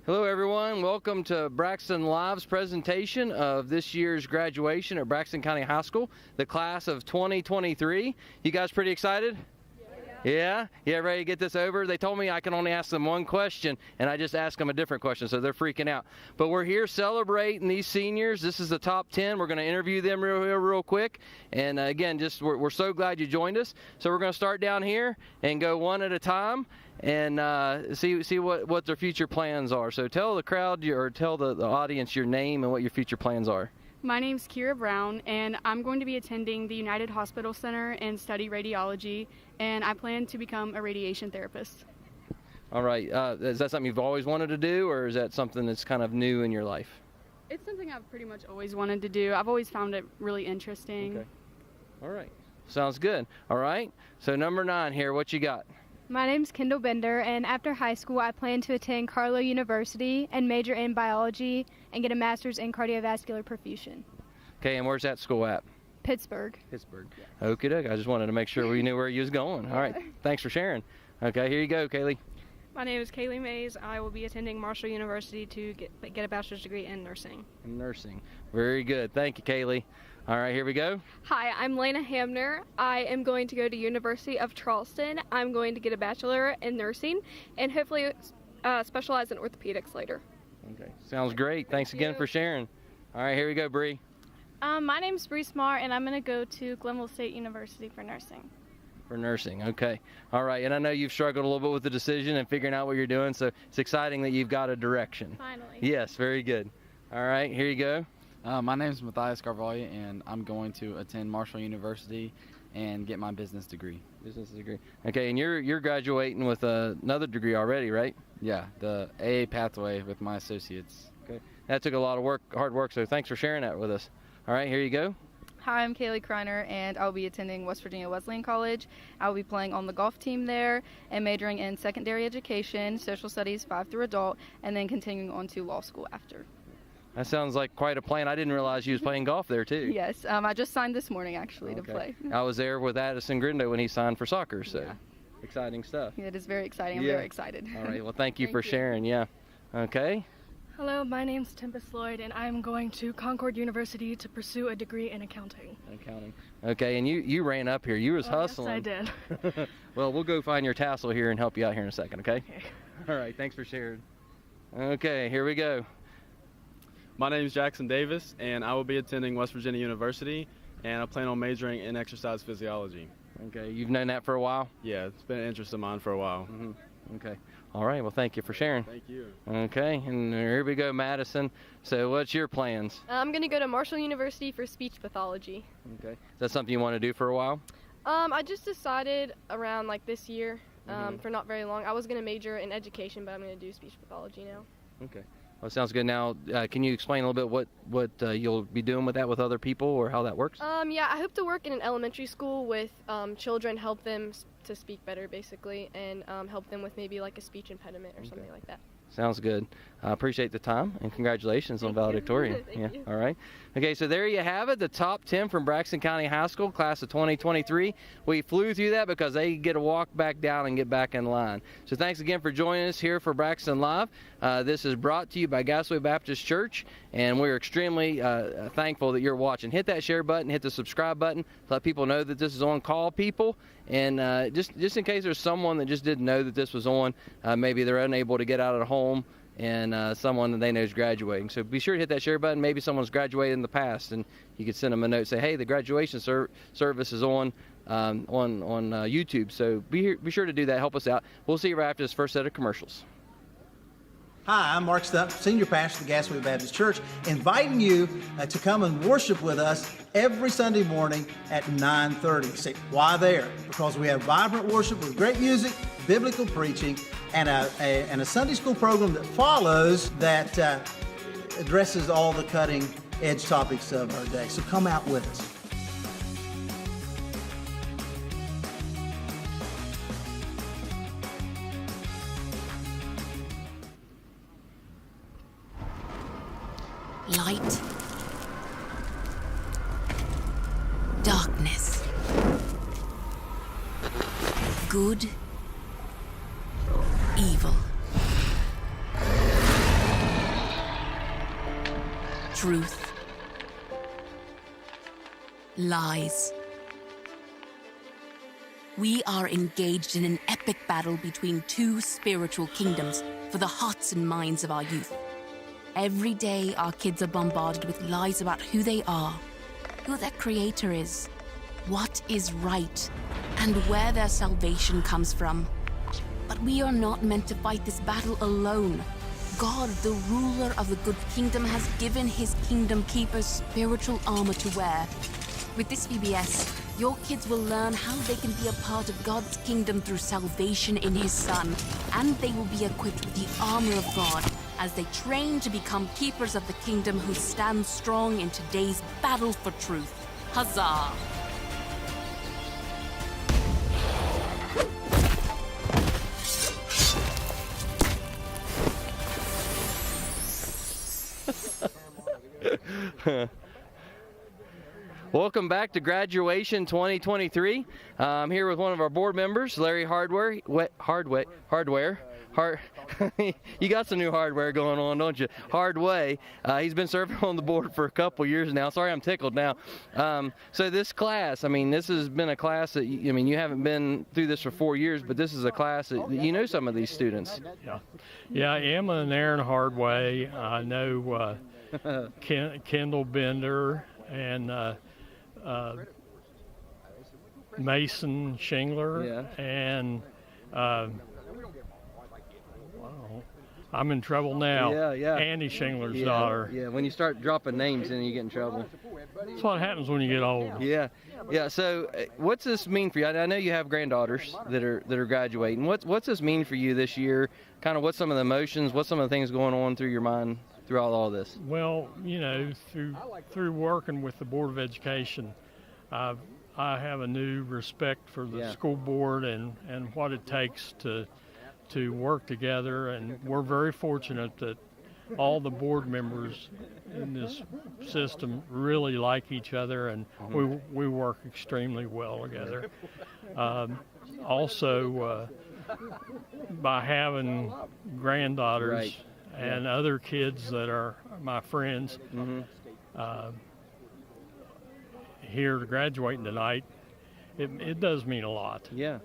Hello everyone, welcome to Braxton Live's presentation of this year's graduation at Braxton County High School, the class of 2023. You guys pretty excited? Yeah? Yeah, ready to get this over? They told me I can only ask them one question, and I just asked them a different question, so they're freaking out. But we're here celebrating these seniors. This is the top 10. We're going to interview them real quick. And again, we're so glad you joined us. So we're going to start down here and go one at a time and see what their future plans are. So tell the crowd or tell the audience your name and what your future plans are. My name's Kira Brown, and I'm going to be attending the United Hospital Center and study radiology, and I plan to become a radiation therapist. All right. Is that something you've always wanted to do, or is that something that's kind of new in your life? It's something I've pretty much always wanted to do. I've always found it really interesting. Okay. All right. Sounds good. All right. So number 9 here, what you got? My name's Kendall Bender, and after high school, I plan to attend Carlow University and major in biology and get a master's in cardiovascular perfusion. Okay, and where's that school at? Pittsburgh. Pittsburgh. Okie doke. I just wanted to make sure we knew where you was going. All right. Thanks for sharing. Okay, here you go, Kaylee. My name is Kaylee Mays. I will be attending Marshall University to get a bachelor's degree in nursing. Nursing. Very good. Thank you, Kaylee. All right, here we go. Hi, I'm Lena Hamner. I am going to go to University of Charleston. I'm going to get a bachelor in nursing and hopefully specialize in orthopedics later. Okay, sounds great. Thanks again for sharing. All right, here we go, Bree. My name's Bree Smart, and I'm going to go to Glenville State University for nursing. For nursing, okay. All right, and I know you've struggled a little bit with the decision and figuring out what you're doing, so it's exciting that you've got a direction. Finally. Yes, very good. All right, here you go. My name is Matthias Carvalho, and I'm going to attend Marshall University and get my business degree. Business degree. Okay, and you're graduating with another degree already, right? Yeah, the AA pathway with my associates. Okay, that took a lot of hard work, so thanks for sharing that with us. All right, here you go. Hi, I'm Kaylee Kreiner, and I'll be attending West Virginia Wesleyan College. I'll be playing on the golf team there and majoring in secondary education, social studies 5 through adult, and then continuing on to law school after. That sounds like quite a plan. I didn't realize you was playing golf there, too. Yes, I just signed this morning, actually, to play. I was there with Addison Grindo when he signed for soccer, so yeah. Exciting stuff. It is very exciting. I'm very excited. All right, well, thank you for sharing, yeah. Okay. Hello, my name's Tempest Lloyd, and I'm going to Concord University to pursue a degree in accounting. Accounting. Okay, and you ran up here. You was hustling. Yes, I did. Well, we'll go find your tassel here and help you out here in a second, okay? All right, thanks for sharing. Okay, here we go. My name is Jackson Davis, and I will be attending West Virginia University, and I plan on majoring in exercise physiology. Okay, you've known that for a while? Yeah, it's been an interest of mine for a while. Mm-hmm. Okay. All right, well, thank you for sharing. Thank you. Okay, and here we go, Madison. So what's your plans? I'm going to go to Marshall University for speech pathology. Okay. Is that something you want to do for a while? I just decided around like this year, for not very long. I was going to major in education, but I'm going to do speech pathology now. Okay. Well, sounds good. Now, can you explain a little bit what you'll be doing with that with other people or how that works? Yeah, I hope to work in an elementary school with children, help them to speak better, basically, and help them with maybe like a speech impediment or something like that. Sounds good. I appreciate the time, and congratulations on valedictorian. Thank you. All right. Okay, so there you have it, the top 10 from Braxton County High School, class of 2023. We flew through that because they get to walk back down and get back in line. So thanks again for joining us here for Braxton Live. This is brought to you by Gassaway Baptist Church, and we're extremely thankful that you're watching. Hit that share button, hit the subscribe button, let people know that this is on. Call people, and just in case there's someone that just didn't know that this was on, maybe they're unable to get out of home, and someone that they know is graduating. So be sure to hit that share button. Maybe someone's graduated in the past, and you could send them a note, say, hey, the graduation service is on YouTube. So be sure to do that. Help us out. We'll see you right after this first set of commercials. Hi, I'm Mark Stump, Senior Pastor of the Gassaway Baptist Church, inviting you to come and worship with us every Sunday morning at 9:30. Say, why there? Because we have vibrant worship with great music, biblical preaching, and a Sunday school program that follows that addresses all the cutting edge topics of our day. So come out with us. Light, darkness, good, evil. truth. Lies. We are engaged in an epic battle between two spiritual kingdoms for the hearts and minds of our youth. Every day, our kids are bombarded with lies about who they are, who their creator is, what is right, and where their salvation comes from. But we are not meant to fight this battle alone. God, the ruler of the good kingdom, has given his kingdom keepers spiritual armor to wear. With this VBS, your kids will learn how they can be a part of God's kingdom through salvation in his Son, and they will be equipped with the armor of God as they train to become keepers of the kingdom who stand strong in today's battle for truth. Huzzah! Welcome back to Graduation 2023. I'm here with one of our board members, Larry Hardware. You got some new hardware going on, don't you? Hardway. He's been serving on the board for a couple years now. Sorry, I'm tickled now. So this class, I mean, this has been a class that, you haven't been through this for 4 years, but this is a class that you know some of these students. Yeah, Emma and Aaron Hardway. I know Kendall Bender and Mason Shingler, and I'm in trouble now. Yeah. Andy Shingler's daughter. Yeah, when you start dropping names, then you get in trouble. That's what happens when you get old. Yeah. So, what's this mean for you? I know you have granddaughters that are graduating. What's this mean for you this year? Kind of what's some of the emotions? What's some of the things going on through your mind throughout all this? Well, through working with the Board of Education, I have a new respect for the school board and what it takes to work together, and we're very fortunate that all the board members in this system really like each other, and we work extremely well together. Also, by having granddaughters and other kids that are my friends here graduating tonight, it does mean a lot. Yeah.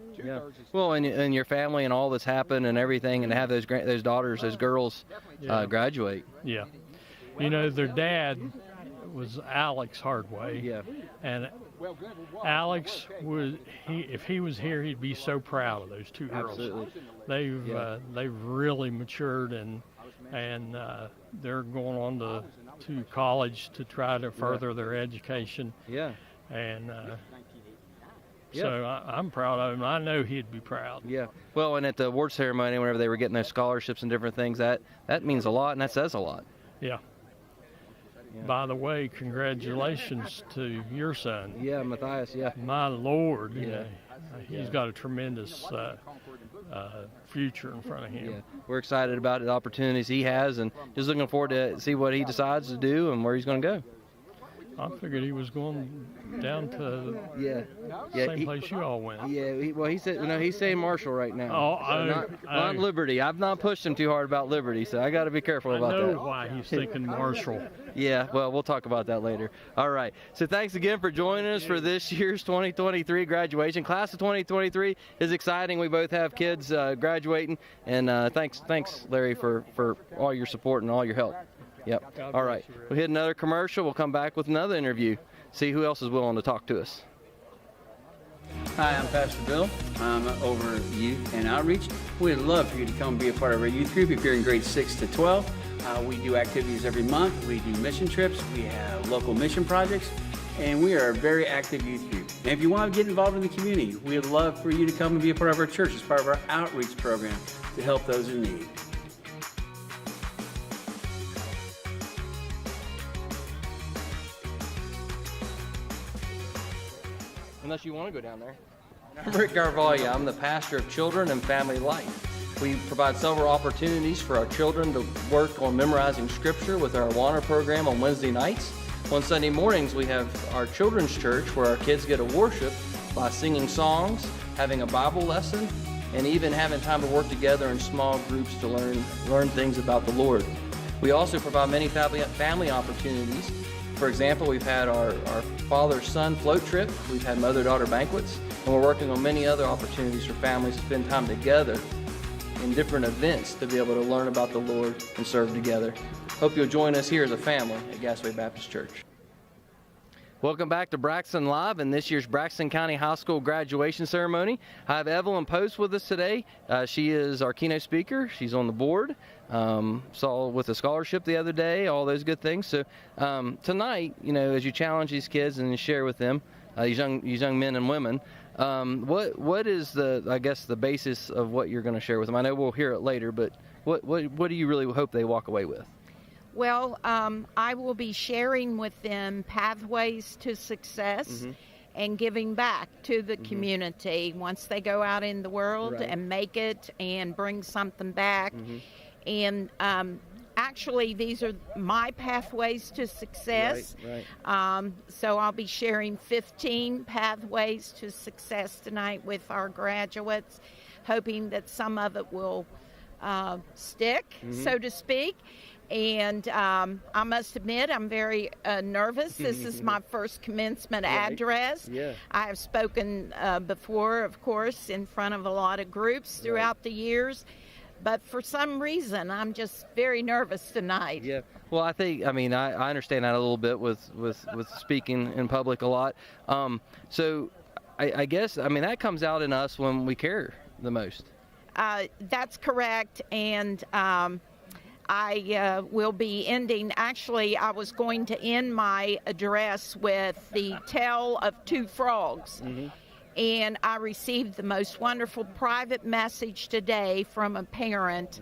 Well, and your family and all that's happened and everything, and to have those daughters, those girls graduate. Yeah. Their dad was Alex Hardway. Yeah. And Alex if he was here, he'd be so proud of those two girls. Absolutely. They've really matured, and they're going on to college to try to further their education. Yeah. And so I'm proud of him. I know he'd be proud. Yeah. Well, and at the award ceremony, whenever they were getting those scholarships and different things, that means a lot, and that says a lot. Yeah. By the way, congratulations to your son. Yeah, Matthias. Yeah. My Lord. He's got a tremendous future in front of him. Yeah. We're excited about the opportunities he has, and just looking forward to see what he decides to do and where he's going to go. I figured he was going down to the same place you all went. Yeah, he said, he's saying Marshall right now. Oh, not Liberty. I've not pushed him too hard about Liberty, so I got to be careful about that. I know why he's thinking Marshall. Yeah, well, we'll talk about that later. All right. So thanks again for joining us for this year's 2023 graduation. Class of 2023 is exciting. We both have kids graduating, and thanks, Larry, for all your support and all your help. Yep. All right. We'll hit another commercial. We'll come back with another interview. See who else is willing to talk to us. Hi, I'm Pastor Bill. I'm over Youth and Outreach. We'd love for you to come be a part of our youth group if you're in grades 6 to 12. We do activities every month. We do mission trips. We have local mission projects. And we are a very active youth group. And if you want to get involved in the community, we'd love for you to come and be a part of our church as part of our outreach program to help those in need. Unless you want to go down there. I'm Rick Garvalia. I'm the pastor of Children and Family Life. We provide several opportunities for our children to work on memorizing scripture with our Awana program on Wednesday nights. On Sunday mornings, we have our children's church where our kids get to worship by singing songs, having a Bible lesson, and even having time to work together in small groups to learn things about the Lord. We also provide many family opportunities. For example, we've had our father-son float trip, we've had mother-daughter banquets, and we're working on many other opportunities for families to spend time together in different events to be able to learn about the Lord and serve together. Hope you'll join us here as a family at Gassaway Baptist Church. Welcome back to Braxton Live and this year's Braxton County High School graduation ceremony. I have Evelyn Post with us today. She is our keynote speaker. She's on the board. Saw with a scholarship the other day, all those good things. So tonight, as you challenge these kids and you share with them, these young men and women, what is the basis of what you're going to share with them? I know we'll hear it later, but what do you really hope they walk away with? Well, I will be sharing with them pathways to success and giving back to the community once they go out in the world and make it and bring something back. And actually, these are my pathways to success. So I'll be sharing 15 pathways to success tonight with our graduates, hoping that some of it will stick, so to speak. And I must admit, I'm very nervous. This is my first commencement address. I have spoken before, of course, in front of a lot of groups throughout the years. But for some reason, I'm just very nervous tonight. Yeah. Well, I understand that a little bit with speaking in public a lot. So I guess, that comes out in us when we care the most. That's correct. And I will be ending, actually, I was going to end my address with the tale of two frogs. And I received the most wonderful private message today from a parent,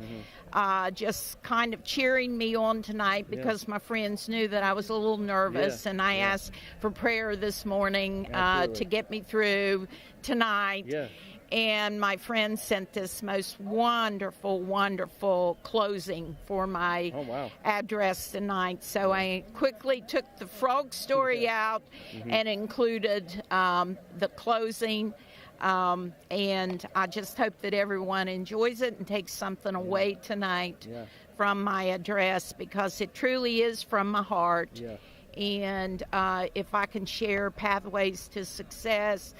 just kind of cheering me on tonight because my friends knew that I was a little nervous, and I asked for prayer this morning to get me through tonight. And my friend sent this most wonderful, wonderful closing for my address tonight. So I quickly took the frog story out and included the closing. And I just hope that everyone enjoys it and takes something away tonight from my address, because it truly is from my heart. And if I can share pathways to success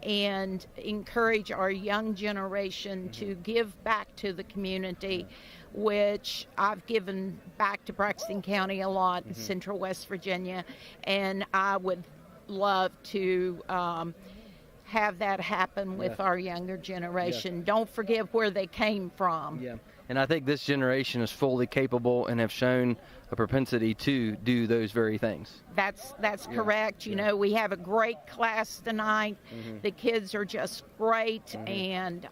and encourage our young generation to give back to the community, which I've given back to Braxton County a lot in Central West Virginia, and I would love to have that happen with our younger generation. Don't forget where they came from. And I think this generation is fully capable and have shown a propensity to do those very things. That's correct. You know, we have a great class tonight. The kids are just great. And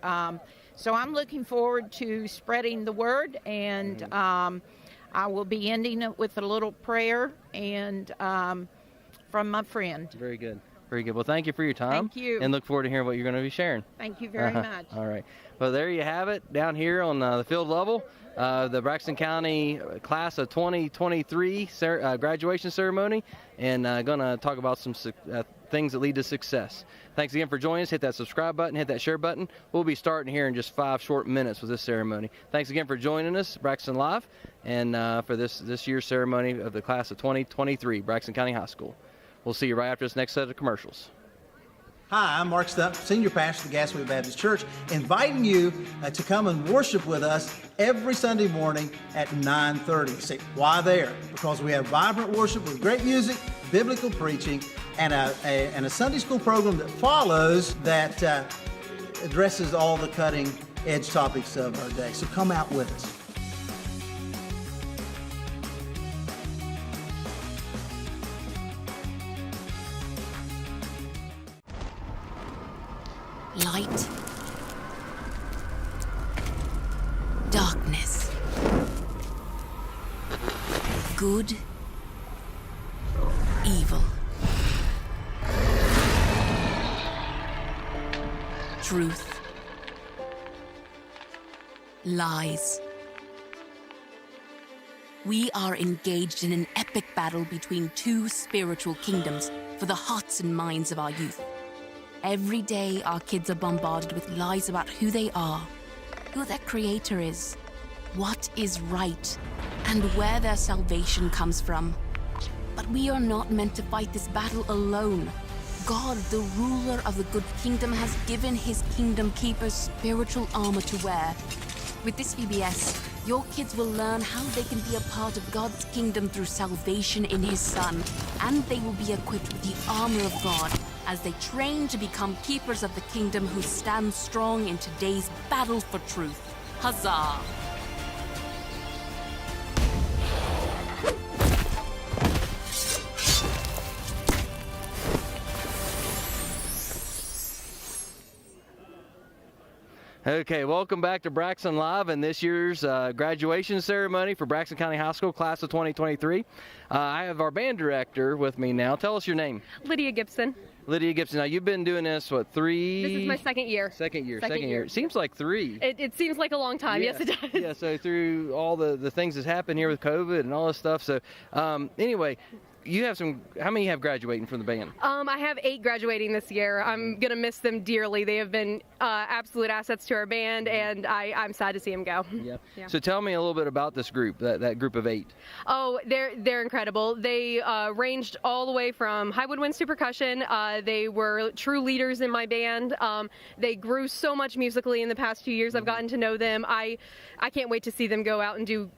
so I'm looking forward to spreading the word. And I will be ending it with a little prayer and from my friend. Very good. Very good. Well, thank you for your time. Thank you. And look forward to hearing what you're going to be sharing. Thank you very much. All right. Well, there you have it down here on the field level. The Braxton County class of 2023 graduation ceremony, and going to talk about some things that lead to success. Thanks again for joining us. Hit that subscribe button, hit that share button. We'll be starting here in just 5 short minutes with this ceremony. Thanks again for joining us, Braxton Live, and for this year's ceremony of the class of 2023, Braxton County High School. We'll see you right after this next set of commercials. Hi, I'm Mark Stump, Senior Pastor of the Gassaway Baptist Church, inviting you to come and worship with us every Sunday morning at 9:30. See, why there? Because we have vibrant worship with great music, biblical preaching, and a Sunday school program that follows that addresses all the cutting-edge topics of our day. So come out with us. Light, darkness, good, evil, truth, lies. We are engaged in an epic battle between 2 spiritual kingdoms for the hearts and minds of our youth. Every day, our kids are bombarded with lies about who they are, who their creator is, what is right, and where their salvation comes from. But we are not meant to fight this battle alone. God, the ruler of the good kingdom, has given his kingdom keepers spiritual armor to wear. With this VBS, your kids will learn how they can be a part of God's kingdom through salvation in his Son, and they will be equipped with the armor of God as they train to become keepers of the kingdom who stand strong in today's battle for truth. Huzzah! Okay, welcome back to Braxton Live and this year's graduation ceremony for Braxton County High School, class of 2023. I have our band director with me now. Tell us your name. Lydia Gibson. Lydia Gibson. Now, you've been doing this, what, three? This is my second year. Second year. It seems like three. It seems like a long time. Yeah. Yes, it does. Yeah, so through all the things that's happened here with COVID and all this stuff. So, anyway, you have how many have graduating from the band? I have 8 graduating this year. I'm going to miss them dearly. They have been absolute assets to our band, and I'm sad to see them go. Yep. Yeah. So tell me a little bit about this group, that group of 8. Oh, they're incredible. They ranged all the way from high woodwinds to percussion. They were true leaders in my band. They grew so much musically in the past few years. I've gotten to know them. I can't wait to see them go out and do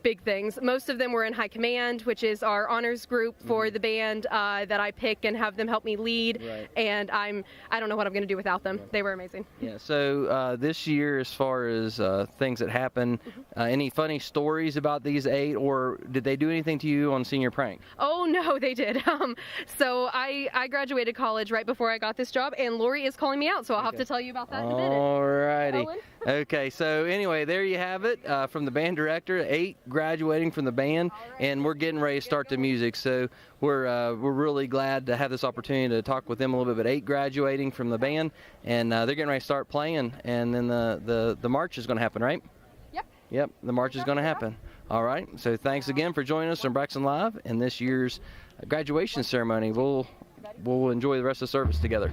big things. Most of them were in high command, which is our honors group for the band that I pick and have them help me lead. Right. And I don't know what I'm going to do without them. They were amazing. Yeah. So this year, as far as things that happened, any funny stories about these 8, or did they do anything to you on senior prank? Oh no, they did. So I graduated college right before I got this job, and Lori is calling me out, so I'll have to tell you about that in a minute. Alrighty. Okay, so anyway, there you have it from the band director. 8 graduating from the band, and we're getting ready to start the music. So we're really glad to have this opportunity to talk with them a little bit. But 8 graduating from the band, and they're getting ready to start playing, and then the march is going to happen, right? Yep, the march is going to happen. All right, so thanks again for joining us on Braxton Live and this year's graduation ceremony. We'll enjoy the rest of the service together.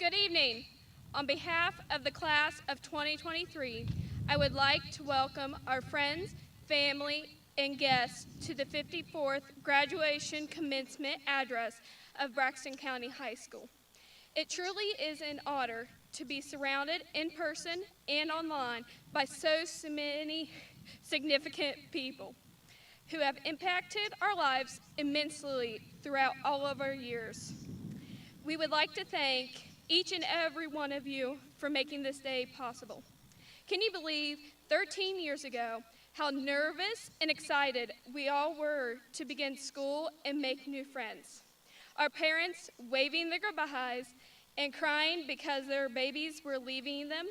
Good evening. On behalf of the class of 2023, I would like to welcome our friends, family, and guests to the 54th graduation commencement address of Braxton County High School. It truly is an honor to be surrounded in person and online by so many significant people who have impacted our lives immensely throughout all of our years. We would like to thank each and every one of you for making this day possible. Can you believe 13 years ago how nervous and excited we all were to begin school and make new friends? Our parents waving their goodbyes and crying because their babies were leaving them,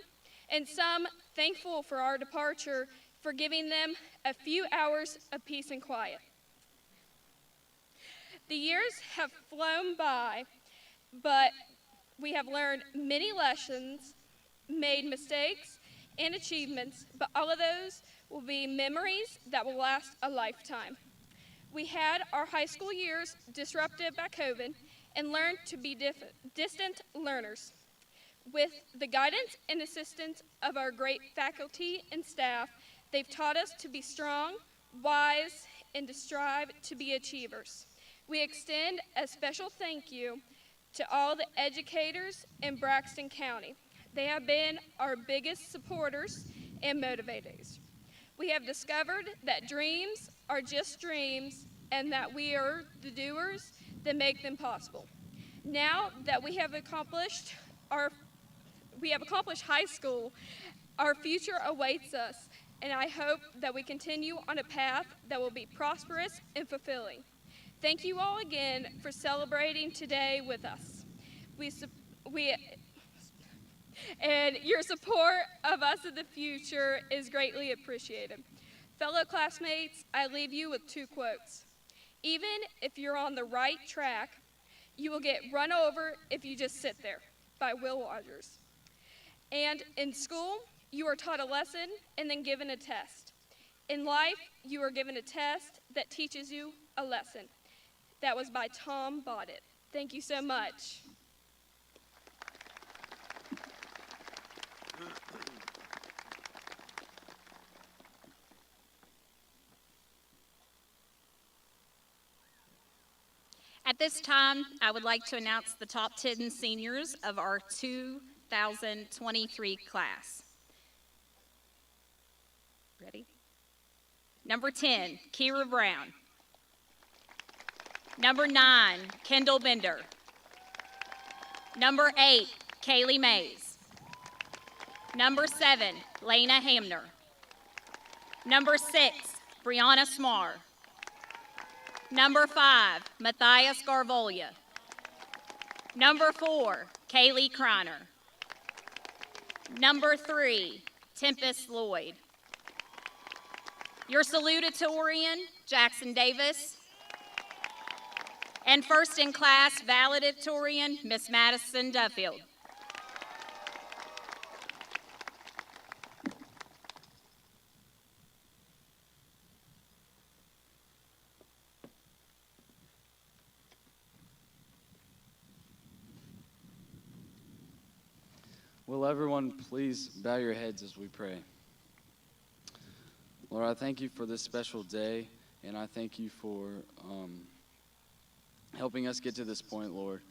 and some thankful for our departure for giving them a few hours of peace and quiet. The years have flown by, but we have learned many lessons, made mistakes and achievements, but all of those will be memories that will last a lifetime. We had our high school years disrupted by COVID and learned to be distant learners. With the guidance and assistance of our great faculty and staff, they've taught us to be strong, wise, and to strive to be achievers. We extend a special thank you to all the educators in Braxton County. They have been our biggest supporters and motivators. We have discovered that dreams are just dreams and that we are the doers that make them possible. Now that we have accomplished high school, our future awaits us, and I hope that we continue on a path that will be prosperous and fulfilling. Thank you all again for celebrating today with us. And your support of us in the future is greatly appreciated. Fellow classmates, I leave you with two quotes. Even if you're on the right track, you will get run over if you just sit there, by Will Rogers. And in school, you are taught a lesson and then given a test. In life, you are given a test that teaches you a lesson. That was by Tom Bodett. Thank you so much. At this time, I would like to announce the top 10 seniors of our 2023 class. Ready? Number 10, Kira Brown. Number 9, Kendall Bender. Number 8, Kaylee Mays. Number 7, Lena Hamner. Number 6, Brianna Smar. Number 5, Matthias Garvolia. Number 4, Kaylee Kreiner. Number 3, Tempest Lloyd. Your salutatorian, Jackson Davis. And first in class valedictorian, Miss Madison Duffield. Will everyone please bow your heads as we pray? Lord, I thank you for this special day, and I thank you for helping us get to this point, Lord.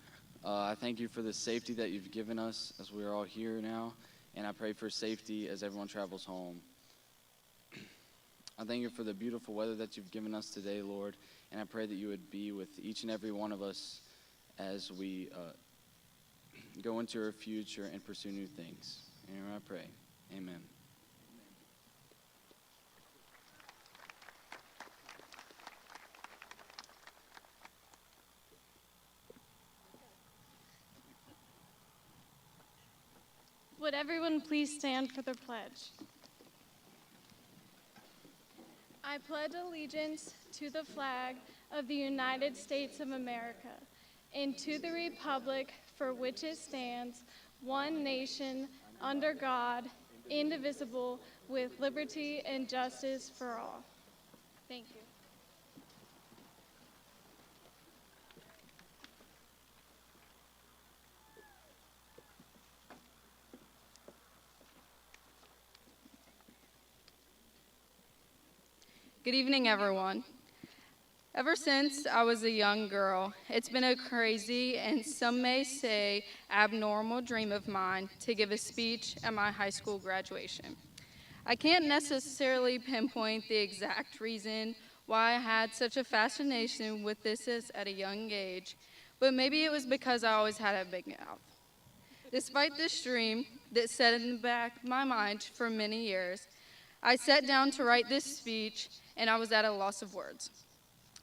I thank you for the safety that you've given us as we are all here now, and I pray for safety as everyone travels home. I thank you for the beautiful weather that you've given us today, Lord, and I pray that you would be with each and every one of us as we go into our future and pursue new things. And I pray, amen. Would everyone please stand for the pledge? I pledge allegiance to the flag of the United States of America and to the republic for which it stands, one nation, under God, indivisible, with liberty and justice for all. Thank you. Good evening, everyone. Ever since I was a young girl, it's been a crazy and some may say abnormal dream of mine to give a speech at my high school graduation. I can't necessarily pinpoint the exact reason why I had such a fascination with this at a young age, but maybe it was because I always had a big mouth. Despite this dream that sat in the back of my mind for many years, I sat down to write this speech and I was at a loss of words.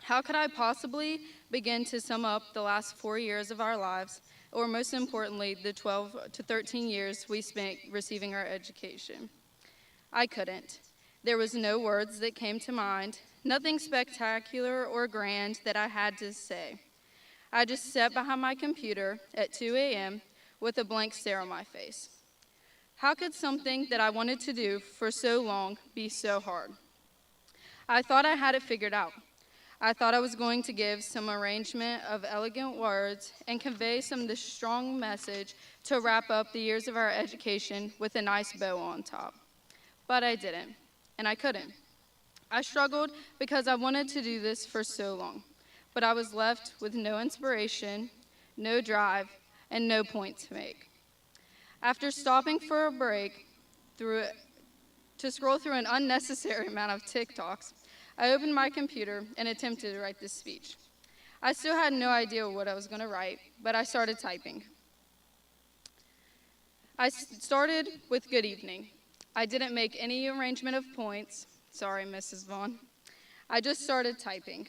How could I possibly begin to sum up the last 4 years of our lives, or most importantly, the 12 to 13 years we spent receiving our education? I couldn't. There was no words that came to mind, nothing spectacular or grand that I had to say. I just sat behind my computer at 2 a.m. with a blank stare on my face. How could something that I wanted to do for so long be so hard? I thought I had it figured out. I thought I was going to give some arrangement of elegant words and convey some of the strong message to wrap up the years of our education with a nice bow on top. But I didn't, and I couldn't. I struggled because I wanted to do this for so long, but I was left with no inspiration, no drive, and no point to make. After stopping for a break to scroll through an unnecessary amount of TikToks, I opened my computer and attempted to write this speech. I still had no idea what I was going to write, but I started typing. I started with good evening. I didn't make any arrangement of points. Sorry, Mrs. Vaughn. I just started typing.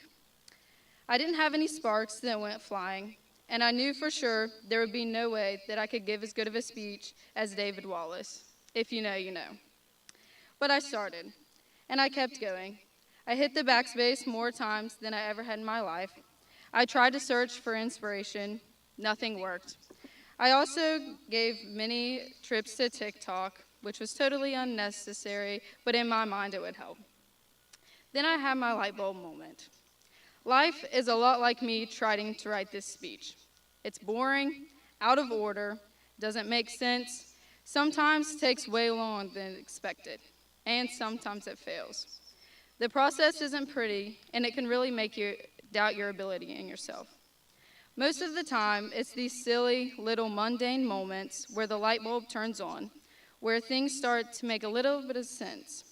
I didn't have any sparks that went flying, and I knew for sure there would be no way that I could give as good of a speech as David Wallace. If you know, you know. But I started, and I kept going. I hit the backspace more times than I ever had in my life. I tried to search for inspiration. Nothing worked. I also gave many trips to TikTok, which was totally unnecessary, but in my mind it would help. Then I had my light bulb moment. Life is a lot like me trying to write this speech. It's boring, out of order, doesn't make sense, sometimes takes way longer than expected, and sometimes it fails. The process isn't pretty, and it can really make you doubt your ability in yourself. Most of the time, it's these silly, little mundane moments where the light bulb turns on, where things start to make a little bit of sense.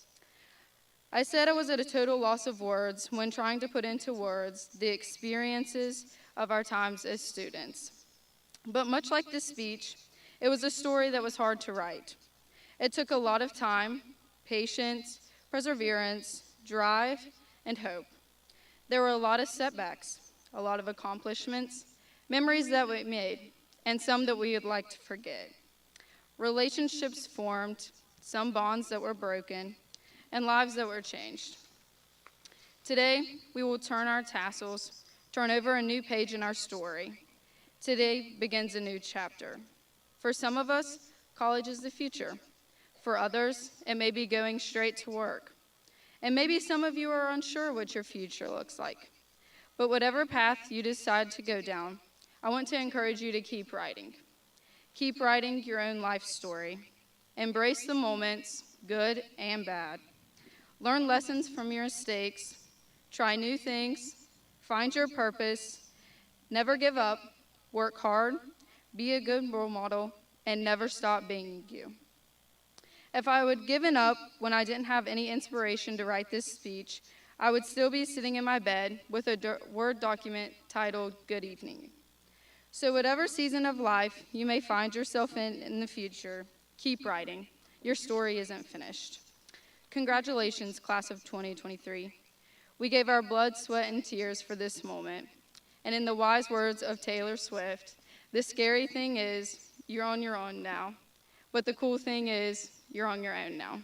I said I was at a total loss of words when trying to put into words the experiences of our times as students. But much like this speech, it was a story that was hard to write. It took a lot of time, patience, perseverance, drive, and hope. There were a lot of setbacks, a lot of accomplishments, memories that we made, and some that we would like to forget. Relationships formed, some bonds that were broken, and lives that were changed. Today, we will turn our tassels, turn over a new page in our story. Today begins a new chapter. For some of us, college is the future. For others, it may be going straight to work. And maybe some of you are unsure what your future looks like. But whatever path you decide to go down, I want to encourage you to keep writing. Keep writing your own life story. Embrace the moments, good and bad. Learn lessons from your mistakes. Try new things. Find your purpose. Never give up. Work hard. Be a good role model. And never stop being you. If I would given up when I didn't have any inspiration to write this speech, I would still be sitting in my bed with a Word document titled Good Evening. So whatever season of life you may find yourself in the future, keep writing. Your story isn't finished. Congratulations, class of 2023. We gave our blood, sweat, and tears for this moment. And in the wise words of Taylor Swift, the scary thing is you're on your own now. But the cool thing is you're on your own now.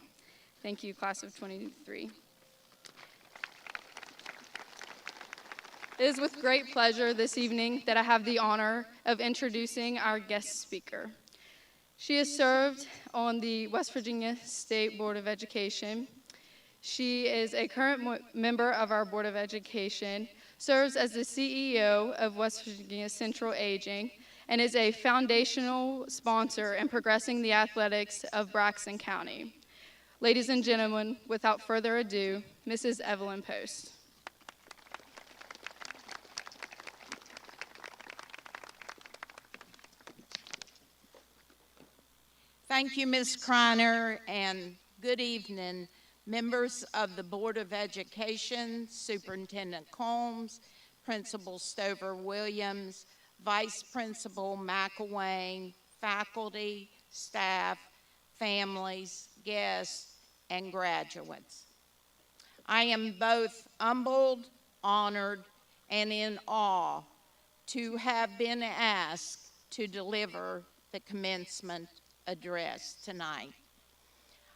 Thank you, class of 23. It is with great pleasure this evening that I have the honor of introducing our guest speaker. She has served on the West Virginia State Board of Education. She is a current member of our Board of Education, serves as the CEO of West Virginia Central Aging, and is a foundational sponsor in progressing the athletics of Braxton County. Ladies and gentlemen, without further ado, Mrs. Evelyn Post. Thank you, Ms. Kreiner, and good evening, members of the Board of Education, Superintendent Combs, Principal Stover Williams, Vice Principal McElwain, faculty, staff, families, guests, and graduates. I am both humbled, honored, and in awe to have been asked to deliver the commencement address tonight.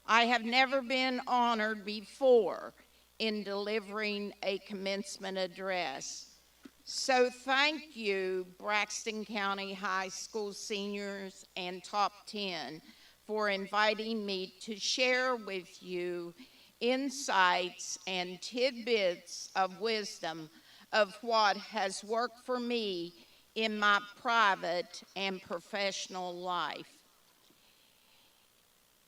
I have never been honored before in delivering a commencement address. So thank you, Braxton County High School seniors and Top 10, for inviting me to share with you insights and tidbits of wisdom of what has worked for me in my private and professional life.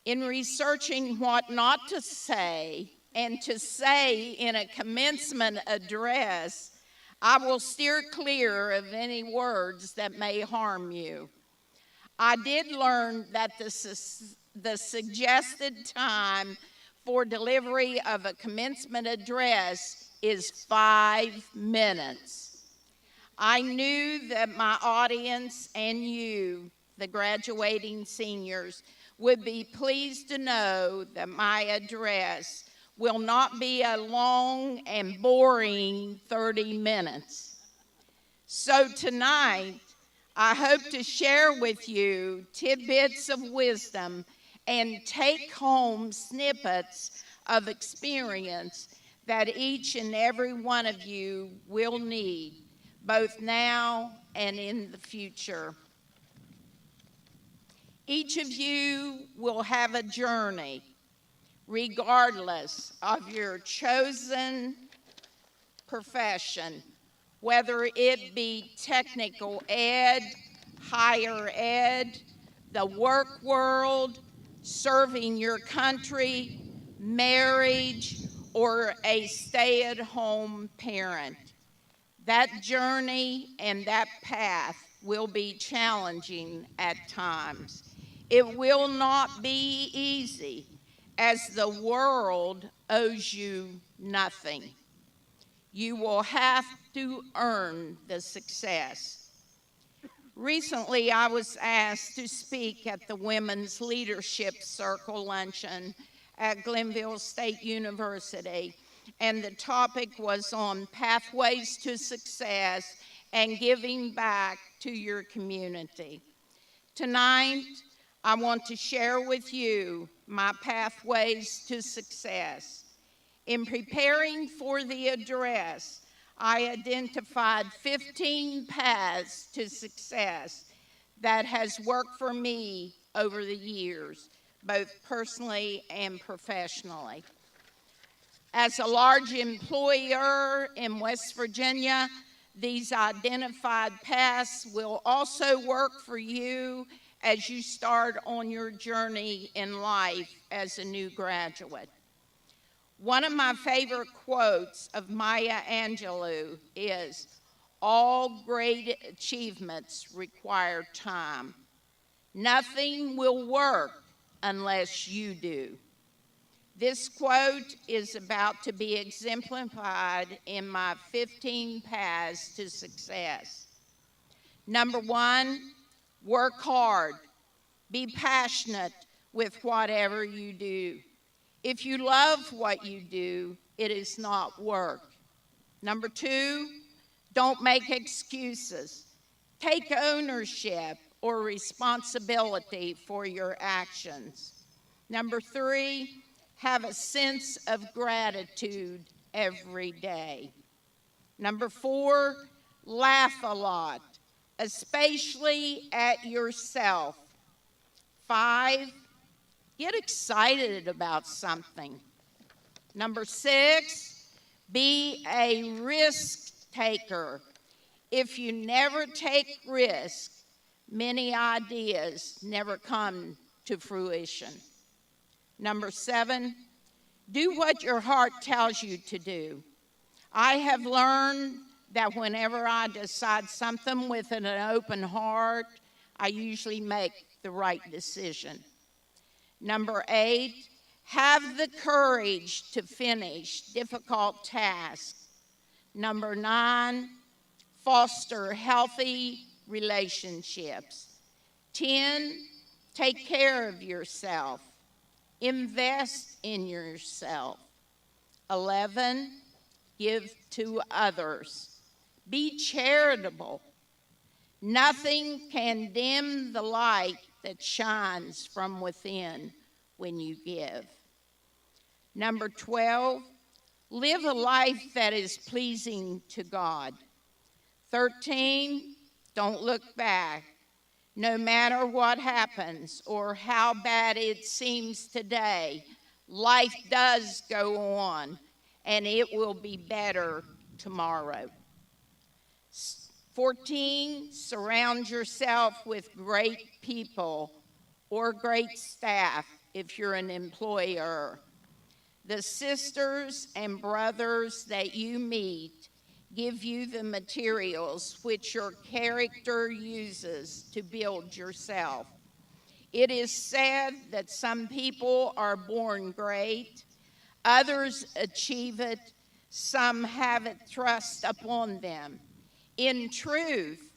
In researching what not to say and to say in a commencement address, I will steer clear of any words that may harm you. I did learn that the suggested time for delivery of a commencement address is 5 minutes. I knew that my audience and you, the graduating seniors, would be pleased to know that my address will not be a long and boring 30 minutes. So tonight, I hope to share with you tidbits of wisdom and take-home snippets of experience that each and every one of you will need, both now and in the future. Each of you will have a journey, regardless of your chosen profession, whether it be technical ed, higher ed, the work world, serving your country, marriage, or a stay-at-home parent. That journey and that path will be challenging at times. It will not be easy, as the world owes you nothing. You will have to earn the success. Recently, I was asked to speak at the Women's Leadership Circle Luncheon at Glenville State University, and the topic was on pathways to success and giving back to your community. Tonight, I want to share with you my pathways to success. In preparing for the address, I identified 15 paths to success that has worked for me over the years, both personally and professionally. As a large employer in West Virginia, these identified paths will also work for you as you start on your journey in life as a new graduate. One of my favorite quotes of Maya Angelou is, "All great achievements require time. Nothing will work unless you do." This quote is about to be exemplified in my 15 paths to success. Number one, work hard. Be passionate with whatever you do. If you love what you do, it is not work. Number two, don't make excuses. Take ownership or responsibility for your actions. Number three, have a sense of gratitude every day. Number four, laugh a lot, especially at yourself. 5, get excited about something. Number 6, be a risk taker. If you never take risks, many ideas never come to fruition. Number 7, do what your heart tells you to do. I have learned that whenever I decide something with an open heart, I usually make the right decision. Number 8, have the courage to finish difficult tasks. Number 9, foster healthy relationships. 10, take care of yourself. Invest in yourself. 11, give to others. Be charitable. Nothing can dim the light that shines from within when you give. Number 12, live a life that is pleasing to God. 13, don't look back. No matter what happens or how bad it seems today, life does go on, and it will be better tomorrow. 14, surround yourself with great people or great staff if you're an employer. The sisters and brothers that you meet give you the materials which your character uses to build yourself. It is said that some people are born great, others achieve it, some have it thrust upon them. In truth,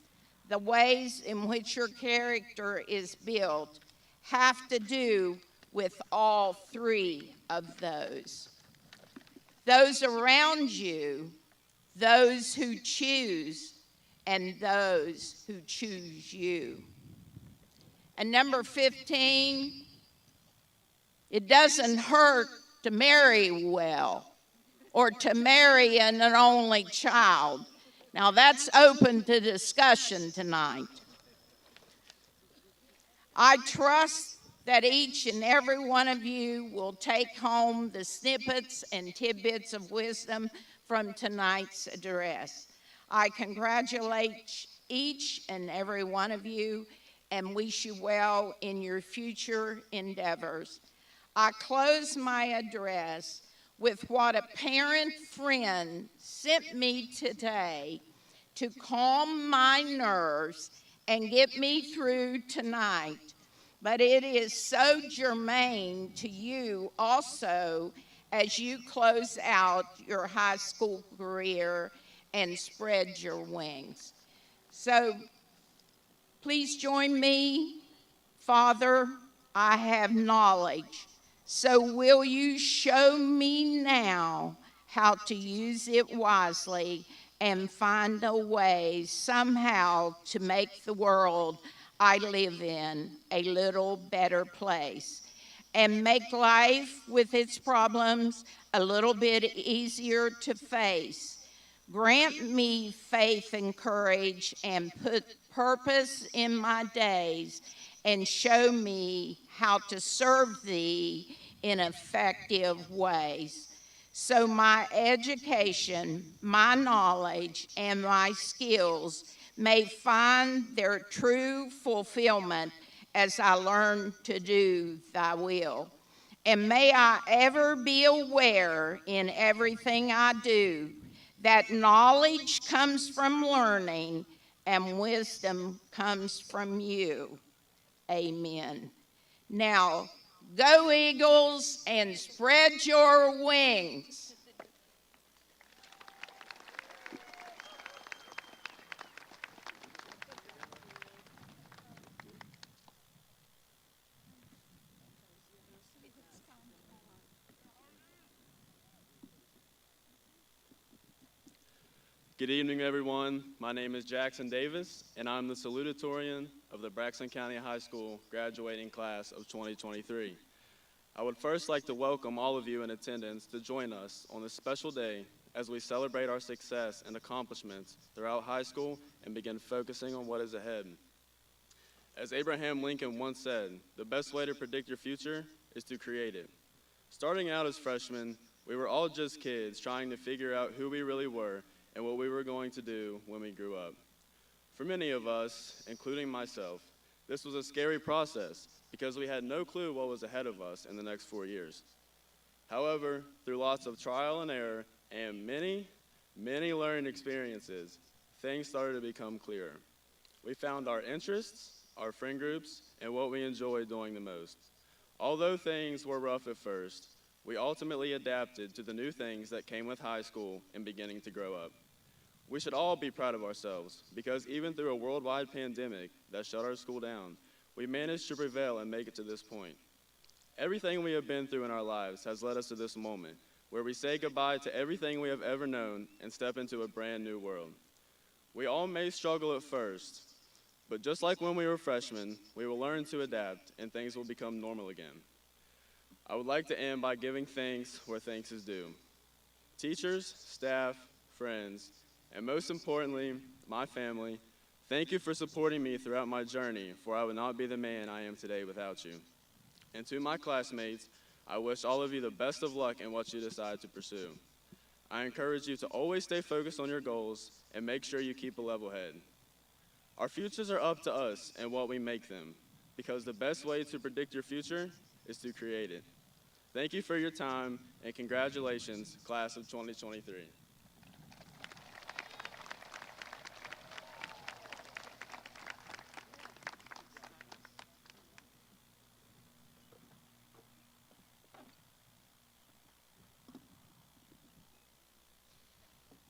the ways in which your character is built have to do with all 3 of those. Those around you, those who choose, and those who choose you. And number 15, it doesn't hurt to marry well or to marry an only child. Now that's open to discussion tonight. I trust that each and every one of you will take home the snippets and tidbits of wisdom from tonight's address. I congratulate each and every one of you and wish you well in your future endeavors. I close my address with what a parent friend sent me today to calm my nerves and get me through tonight. But it is so germane to you also as you close out your high school career and spread your wings. So please join me. Father, I have knowledge. So will you show me now how to use it wisely and find a way somehow to make the world I live in a little better place and make life with its problems a little bit easier to face. Grant me faith and courage and put purpose in my days and show me how to serve thee in effective ways. So my education, my knowledge, and my skills may find their true fulfillment as I learn to do thy will. And may I ever be aware in everything I do that knowledge comes from learning and wisdom comes from you. Amen. Now, go Eagles and spread your wings. Good evening, everyone. My name is Jackson Davis, and I'm the salutatorian of the Braxton County High School graduating class of 2023. I would first like to welcome all of you in attendance to join us on this special day as we celebrate our success and accomplishments throughout high school and begin focusing on what is ahead. As Abraham Lincoln once said, the best way to predict your future is to create it. Starting out as freshmen, we were all just kids trying to figure out who we really were and what we were going to do when we grew up. For many of us, including myself, This was a scary process because we had no clue what was ahead of us in the next 4 years. However, through lots of trial and error and many learning experiences, things started to become clearer. We found our interests, our friend groups, and what we enjoyed doing the most. Although things were rough at first, we ultimately adapted to the new things that came with high school and beginning to grow up. We should all be proud of ourselves because even through a worldwide pandemic that shut our school down, we managed to prevail and make it to this point. Everything we have been through in our lives has led us to this moment where we say goodbye to everything we have ever known and step into a brand new world. We all may struggle at first, but just like when we were freshmen, we will learn to adapt and things will become normal again. I would like to end by giving thanks where thanks is due. Teachers, staff, friends, and most importantly, my family, thank you for supporting me throughout my journey, for I would not be the man I am today without you. And to my classmates, I wish all of you the best of luck in what you decide to pursue. I encourage you to always stay focused on your goals and make sure you keep a level head. Our futures are up to us and what we make them, because the best way to predict your future is to create it. Thank you for your time, and congratulations, class of 2023.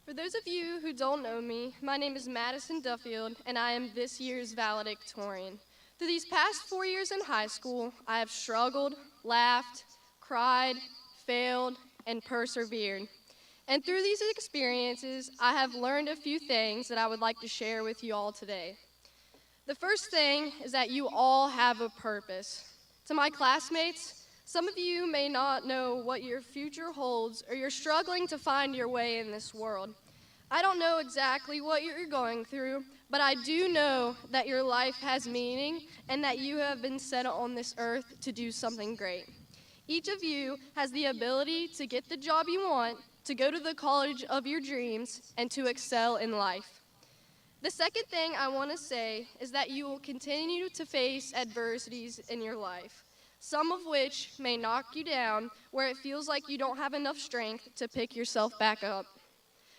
For those of you who don't know me, my name is Madison Duffield, and I am this year's valedictorian. Through these past 4 years in high school, I have struggled, laughed, cried, failed, and persevered. And through these experiences, I have learned a few things that I would like to share with you all today. The first thing is that you all have a purpose. To my classmates, some of you may not know what your future holds, or you're struggling to find your way in this world. I don't know exactly what you're going through, but I do know that your life has meaning and that you have been sent on this earth to do something great. Each of you has the ability to get the job you want, to go to the college of your dreams, and to excel in life. The second thing I want to say is that you will continue to face adversities in your life, some of which may knock you down where it feels like you don't have enough strength to pick yourself back up.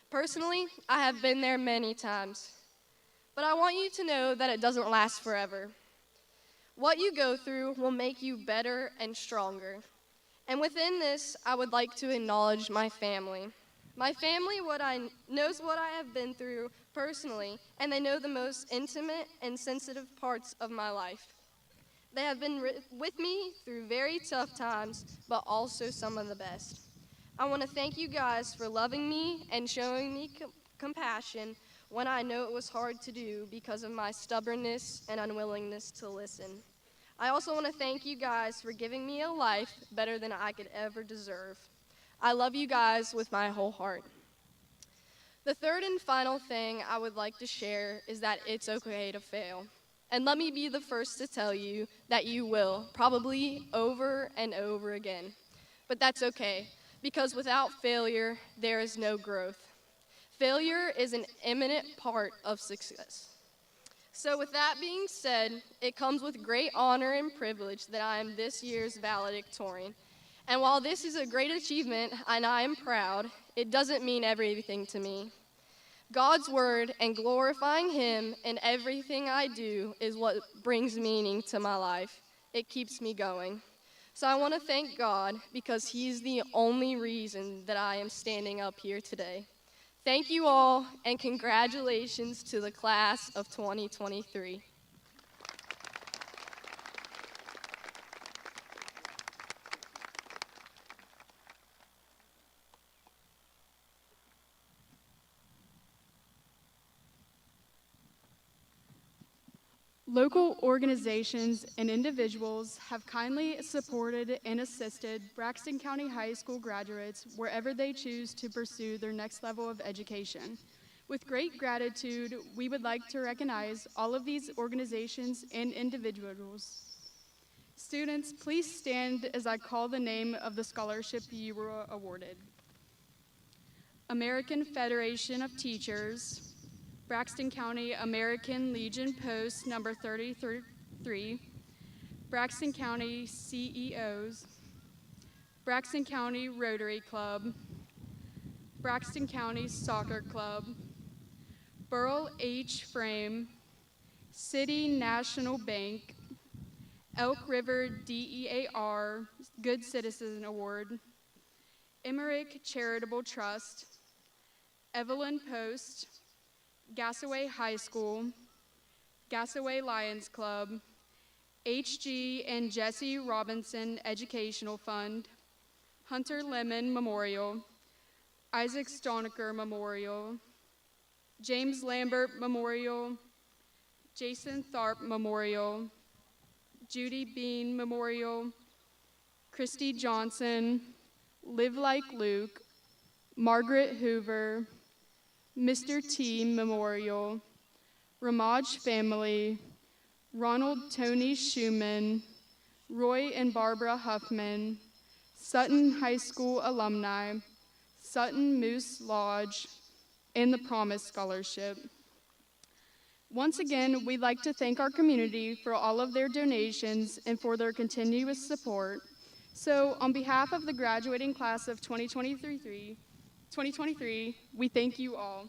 Personally, I have been there many times, but I want you to know that it doesn't last forever. What you go through will make you better and stronger. And within this, I would like to acknowledge my family. My family knows what I have been through personally, and they know the most intimate and sensitive parts of my life. They have been with me through very tough times, but also some of the best. I want to thank you guys for loving me and showing me compassion when I know it was hard to do because of my stubbornness and unwillingness to listen. I also want to thank you guys for giving me a life better than I could ever deserve. I love you guys with my whole heart. The third and final thing I would like to share is that it's okay to fail. And let me be the first to tell you that you will, probably over and over again. But that's okay, because without failure, there is no growth. Failure is an imminent part of success. So with that being said, it comes with great honor and privilege that I am this year's valedictorian. And while this is a great achievement and I am proud, it doesn't mean everything to me. God's word and glorifying Him in everything I do is what brings meaning to my life. It keeps me going. So I want to thank God because He's the only reason that I am standing up here today. Thank you all, and congratulations to the class of 2023. Local organizations and individuals have kindly supported and assisted Braxton County High School graduates wherever they choose to pursue their next level of education. With great gratitude, we would like to recognize all of these organizations and individuals. Students, please stand as I call the name of the scholarship you were awarded. American Federation of Teachers, Braxton County American Legion Post number 33 3, Braxton County CEOs, Braxton County Rotary Club, Braxton County Soccer Club, Burl H. Frame, City National Bank, Elk River DEAR Good Citizen Award, Emmerich Charitable Trust, Evelyn Post, Gassaway High School, Gassaway Lions Club, H.G. and Jesse Robinson Educational Fund, Hunter Lemon Memorial, Isaac Stonecker Memorial, James Lambert Memorial, Jason Tharp Memorial, Judy Bean Memorial, Christy Johnson, Live Like Luke, Margaret Hoover, Mr. T Memorial, Ramaj Family, Ronald Tony Schumann, Roy and Barbara Huffman, Sutton High School alumni, Sutton Moose Lodge, and the Promise Scholarship. Once again, we'd like to thank our community for all of their donations and for their continuous support. So on behalf of the graduating class of 2023, we thank you all.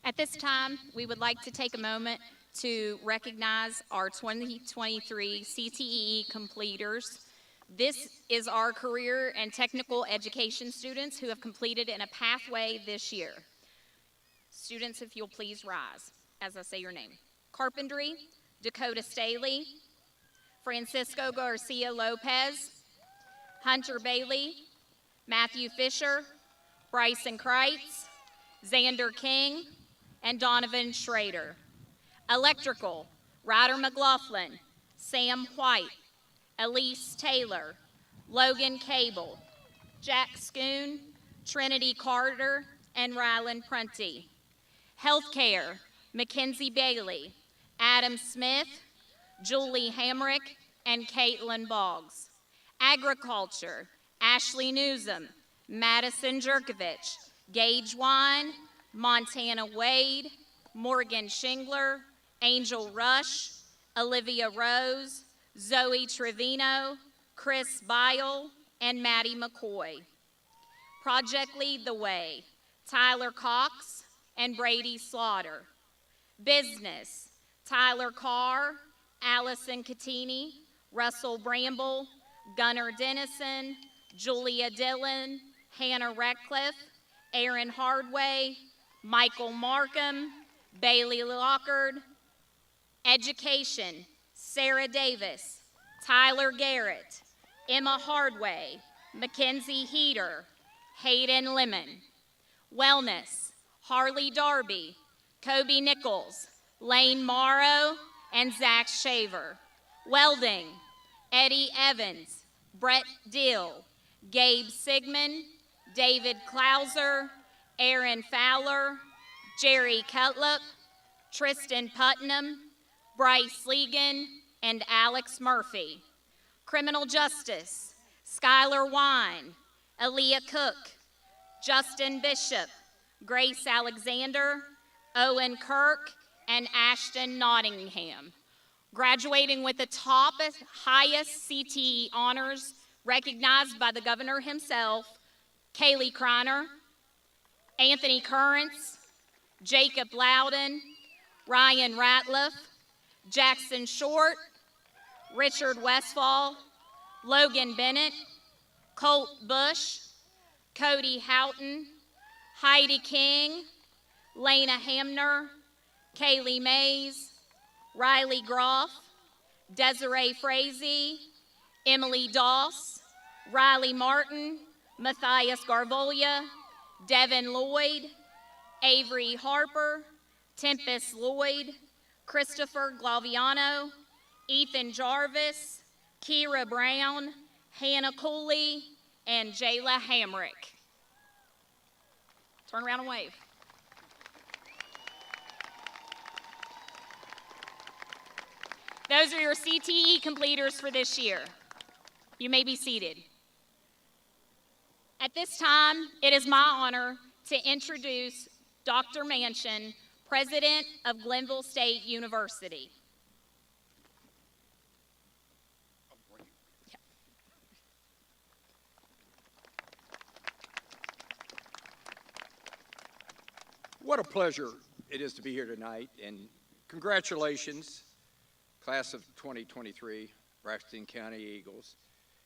At this time, we would like to take a moment to recognize our 2023 CTE completers. This is our career and technical education students who have completed in a pathway this year. Students, if you'll please rise as I say your name. Carpentry, Dakota Staley, Francisco Garcia Lopez, Hunter Bailey, Matthew Fisher, Bryson Kreitz, Xander King, and Donovan Schrader. Electrical, Ryder McLaughlin, Sam White, Elise Taylor, Logan Cable, Jack Schoon, Trinity Carter, and Rylan Prunty. Healthcare, Mackenzie Bailey, Adam Smith, Julie Hamrick, and Caitlin Boggs. Agriculture, Ashley Newsom, Madison Jerkovich, Gage Wine, Montana Wade, Morgan Shingler, Angel Rush, Olivia Rose, Zoe Trevino, Chris Bile, and Maddie McCoy. Project Lead the Way, Tyler Cox and Brady Slaughter. Business, Tyler Carr, Allison Catini, Russell Bramble, Gunnar Dennison, Julia Dillon, Hannah Ratcliffe, Aaron Hardway, Michael Markham, Bailey Lockard. Education, Sarah Davis, Tyler Garrett, Emma Hardway, Mackenzie Heater, Hayden Lemon. Wellness, Harley Darby, Kobe Nichols, Lane Morrow, and Zach Shaver. Welding, Eddie Evans, Brett Dill, Gabe Sigmund, David Klauser, Aaron Fowler, Jerry Cutlup, Tristan Putnam, Bryce Legan, and Alex Murphy. Criminal Justice, Skylar Wine, Aaliyah Cook, Justin Bishop, Grace Alexander, Owen Kirk, and Ashton Nottingham. Graduating with the highest CTE honors recognized by the governor himself, Kaylee Kreiner, Anthony Currents, Jacob Loudon, Ryan Ratliff, Jackson Short, Richard Westfall, Logan Bennett, Colt Bush, Cody Houghton, Heidi King, Lena Hamner, Kaylee Mays, Riley Groff, Desiree Frazee, Emily Doss, Riley Martin, Matthias Garvolia, Devin Lloyd, Avery Harper, Tempest Lloyd, Christopher Glaviano, Ethan Jarvis, Kira Brown, Hannah Cooley, and Jayla Hamrick. Turn around and wave. Those are your CTE completers for this year. You may be seated. At this time, it is my honor to introduce Dr. Manchin, President of Glenville State University. What a pleasure it is to be here tonight, and congratulations, class of 2023, Braxton County Eagles.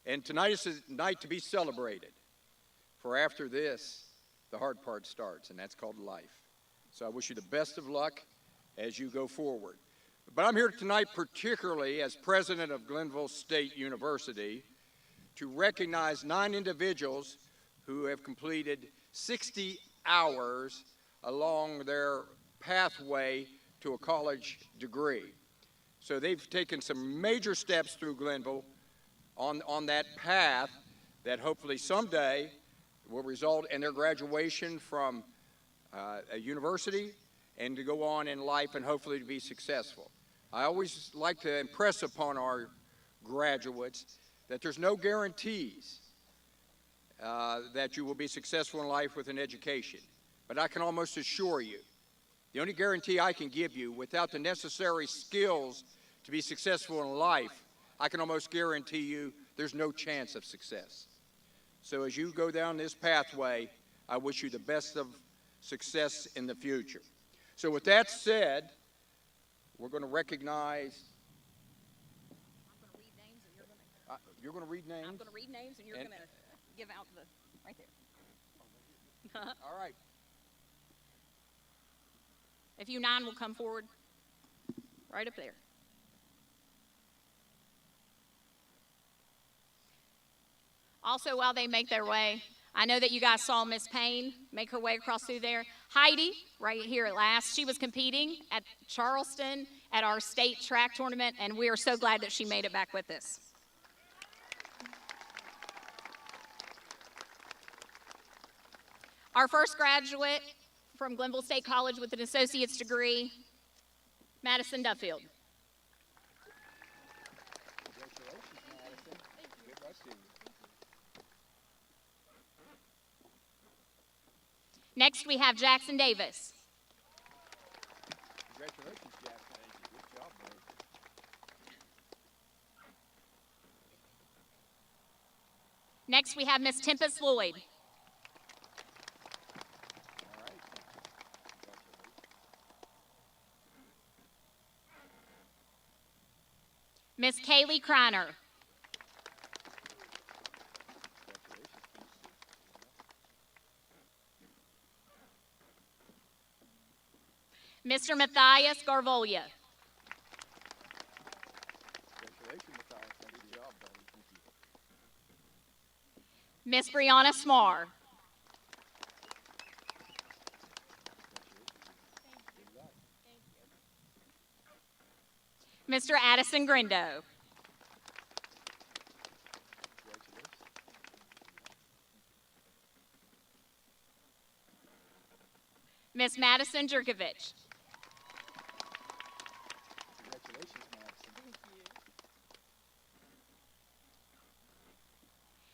And tonight is a night to be celebrated, for after this, the hard part starts, and that's called life. So I wish you the best of luck as you go forward. But I'm here tonight particularly as president of Glenville State University to recognize 9 individuals who have completed 60 hours along their pathway to a college degree. So they've taken some major steps through Glenville on that path that hopefully someday will result in their graduation from a university and to go on in life and hopefully to be successful. I always like to impress upon our graduates that there's no guarantees that you will be successful in life with an education. But I can almost assure you, the only guarantee I can give you without the necessary skills to be successful in life, I can almost guarantee you there's no chance of success. So as you go down this pathway, I wish you the best of success in the future. So with that said, we're going to recognize. You're going to read names? I'm going to read names, and you're going to give out the, right there. All right. If you 9 will come forward, right up there. Also, while they make their way, I know that you guys saw Miss Payne make her way across through there. Heidi, right here at last, she was competing at Charleston at our state track tournament, and we are so glad that she made it back with us. Our first graduate from Glenville State College with an associate's degree, Madison Duffield. Next, we have Jackson Davis. Congratulations, Jackson. Good job, buddy. Next, we have Miss Tempest Lloyd. Miss Kaylee Kreiner. Mr. Matthias Garvolia. Miss Brianna Smar. Mr. Addison Grindo. Miss Madison Jerkovich.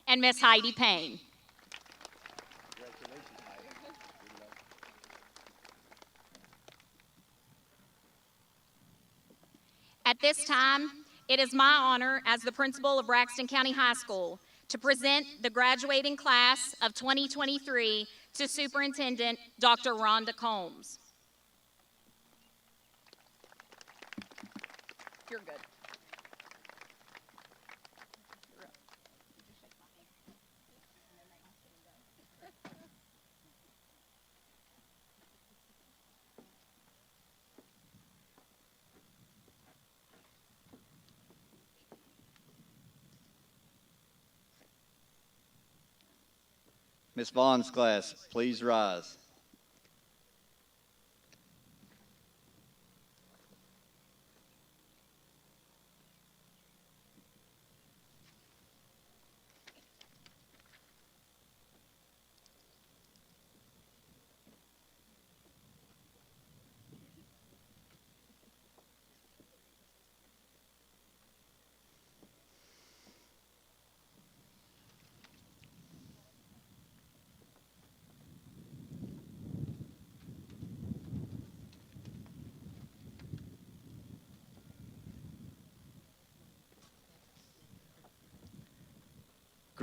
And Miss Heidi Payne. At this time, it is my honor as the principal of Braxton County High School to present the graduating class of 2023 to Superintendent Dr. Rhonda Combs. You're good. Ms. Vaughn's class, please rise.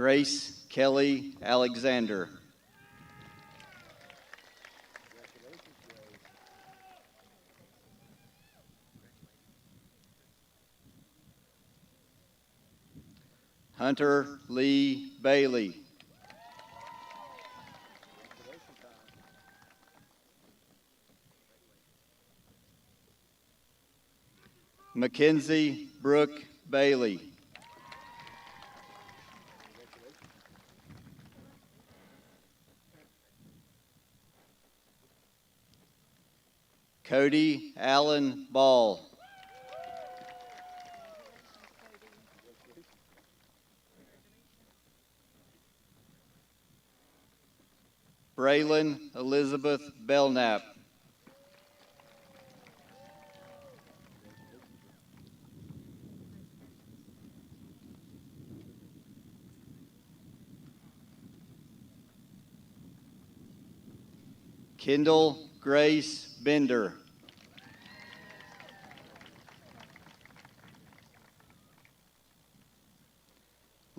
Grace Kelly Alexander. Hunter Lee Bailey. Mackenzie Brooke Bailey. Cody Allen Ball. Braylon Elizabeth Belknap. Kendall Grace Bender.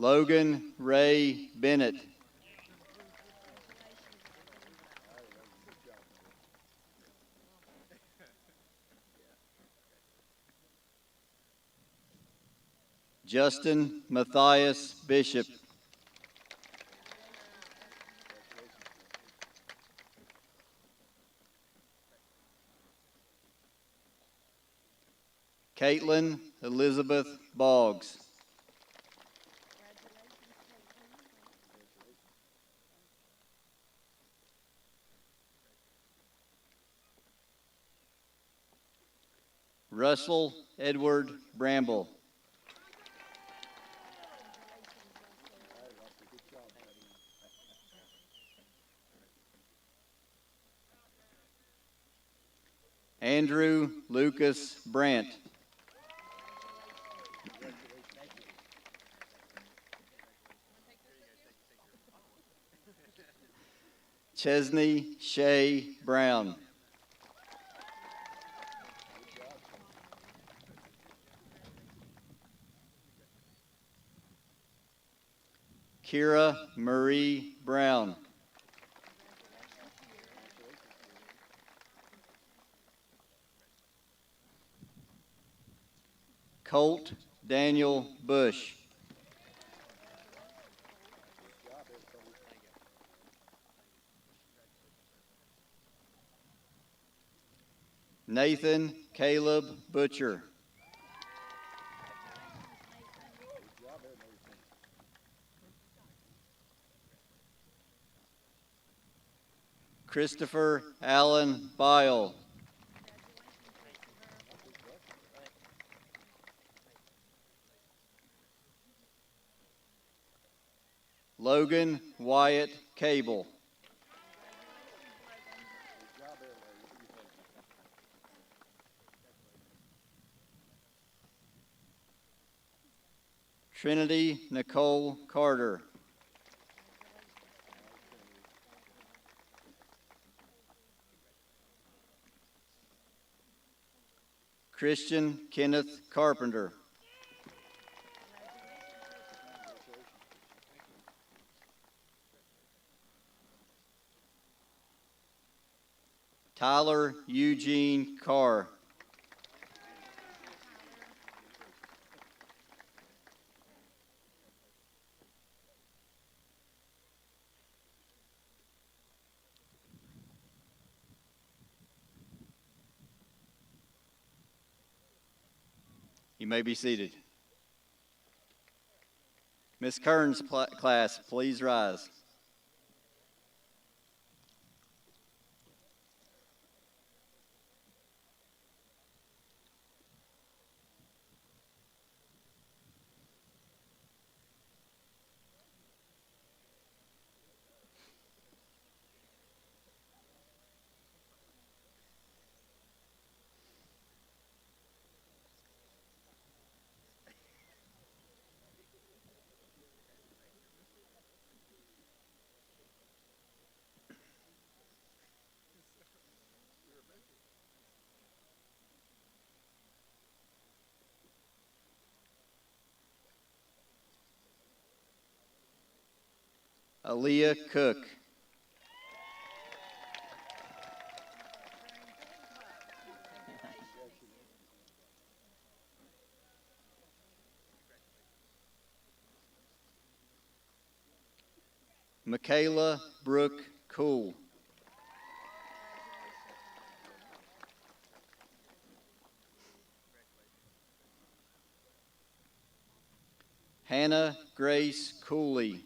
Logan Ray Bennett. Justin Matthias Bishop. Caitlin Elizabeth Boggs. Russell Edward Bramble. Andrew Lucas Brandt. Chesney Shea Brown. Kira Marie Brown. Colt Daniel Bush. Nathan Caleb Butcher. Christopher Allen Bile. Logan Wyatt Cable. Trinity Nicole Carter. Christian Kenneth Carpenter. Tyler Eugene Carr. You may be seated. Ms. Kern's class, please rise. Aaliyah Cook. Michaela Brooke Cool. Hannah Grace Cooley.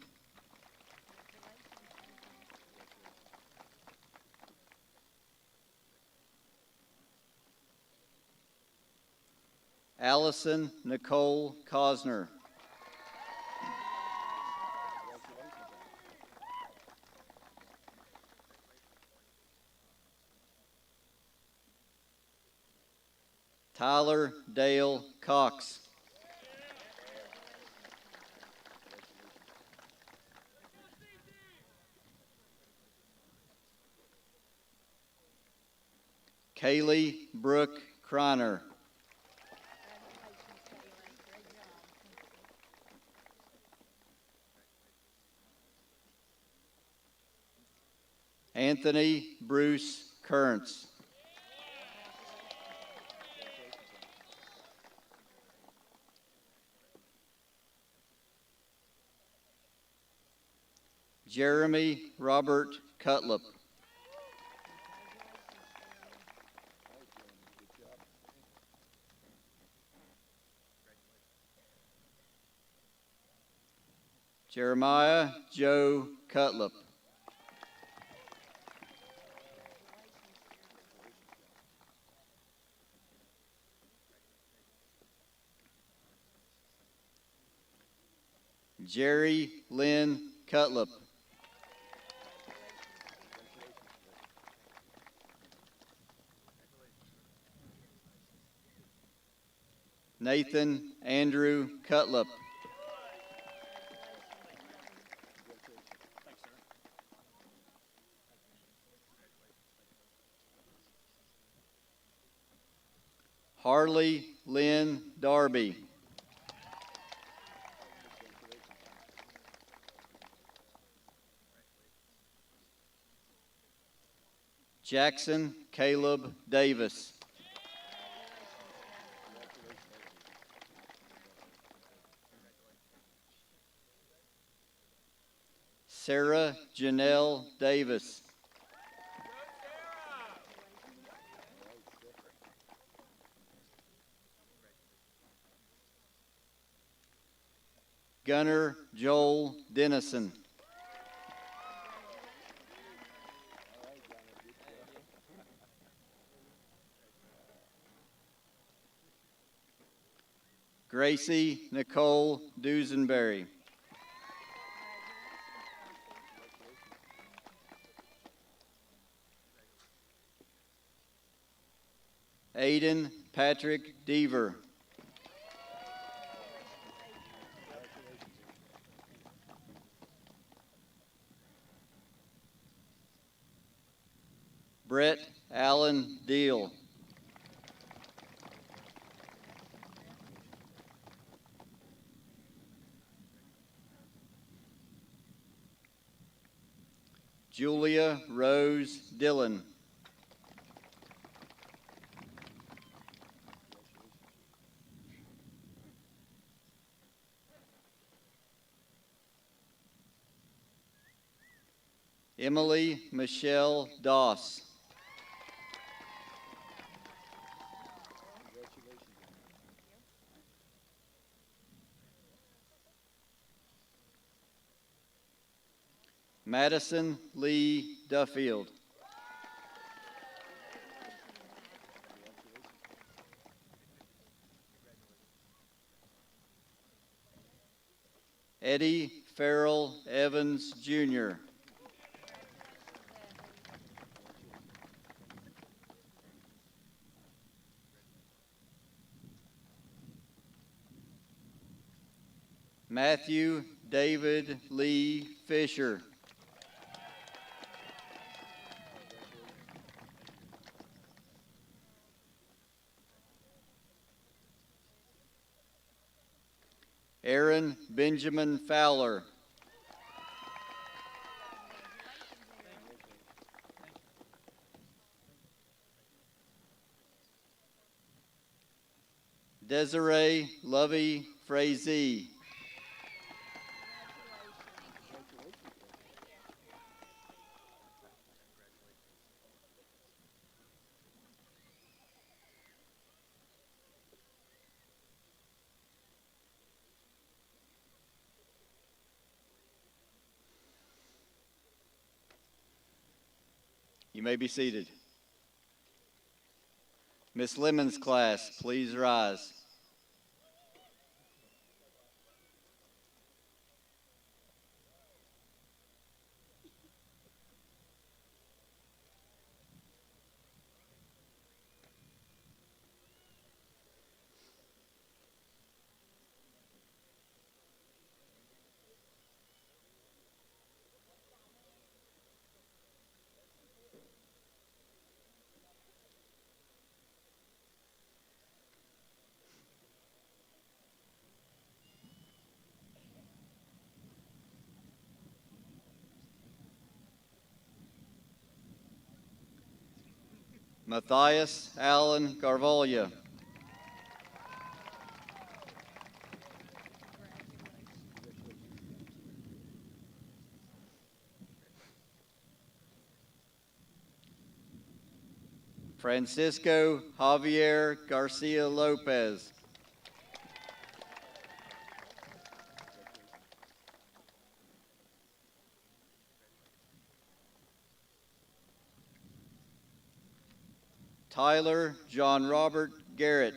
Allison Nicole Cosner. Tyler Dale Cox. Kaylee Brooke Kreiner. Anthony Bruce Kearns. Jeremy Robert Cutlip. Jeremiah Joe Cutlip. Jerry Lynn Cutlip. Nathan Andrew Cutlip. Harley Lynn Darby. Jackson Caleb Davis. Sarah Janelle Davis. Gunnar Joel Dennison. Gracie Nicole Dusenberry. Aiden Patrick Deaver. Brett Allen Deal. Julia Rose Dillon. Emily Michelle Doss. Madison Lee Duffield. Eddie Farrell Evans, Jr. Matthew David Lee Fisher. Aaron Benjamin Fowler. Desiree Lovey Frazee. You may be seated. Miss Lemon's class, please rise. Matthias Allen Carvalho. Francisco Javier Garcia Lopez. Tyler John Robert Garrett.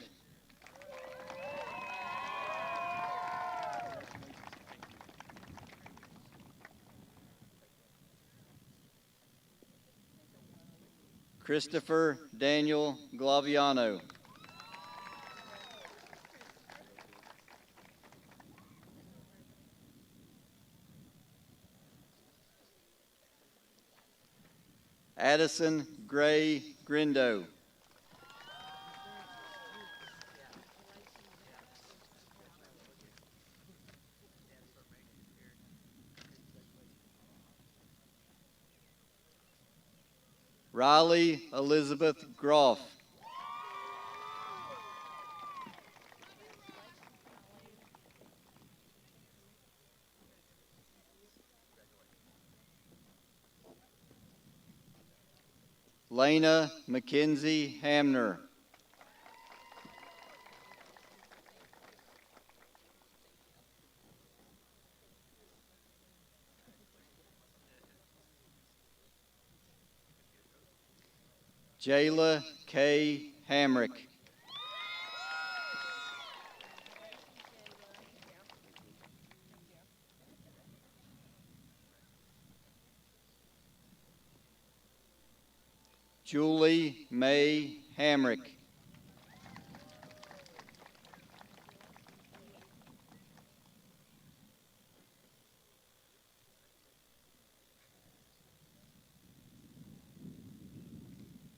Christopher Daniel Glaviano. Addison Gray Grindo. Riley Elizabeth Groff. Lena Mackenzie Hamner. Jayla K. Hamrick. Julie May Hamrick.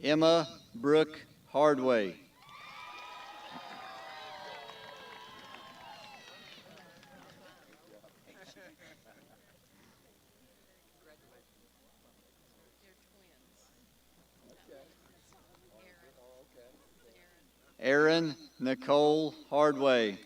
Emma Brooke Hardway. Erin Nicole Hardway.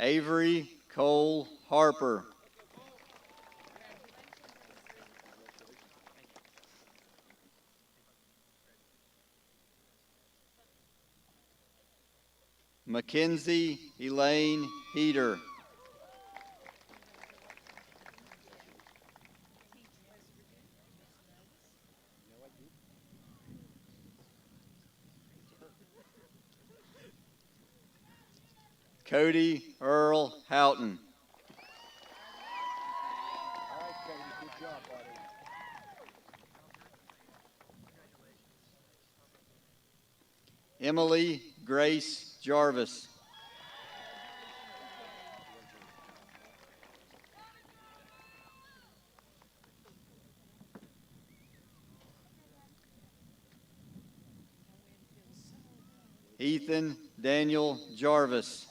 Avery Cole Harper. Mackenzie Elaine Heater. Cody Earl Houghton. Emily Grace Jarvis. Ethan Daniel Jarvis.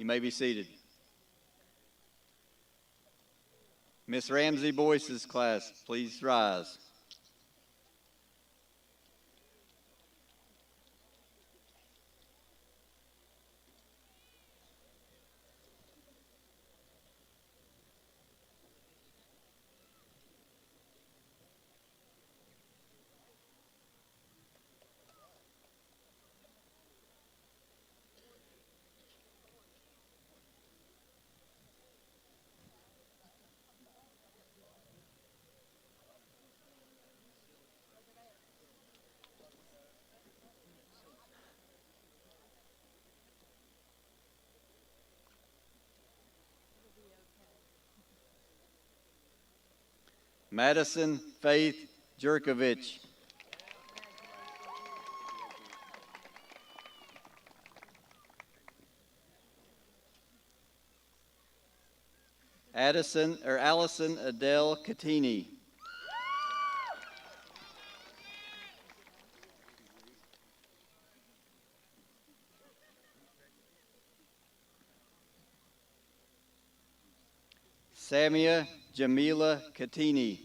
You may be seated. Miss Ramsey Boyce's class, please rise. Madison Faith Jerkovich. Allison Adele Catini. Samia Jamila Catini.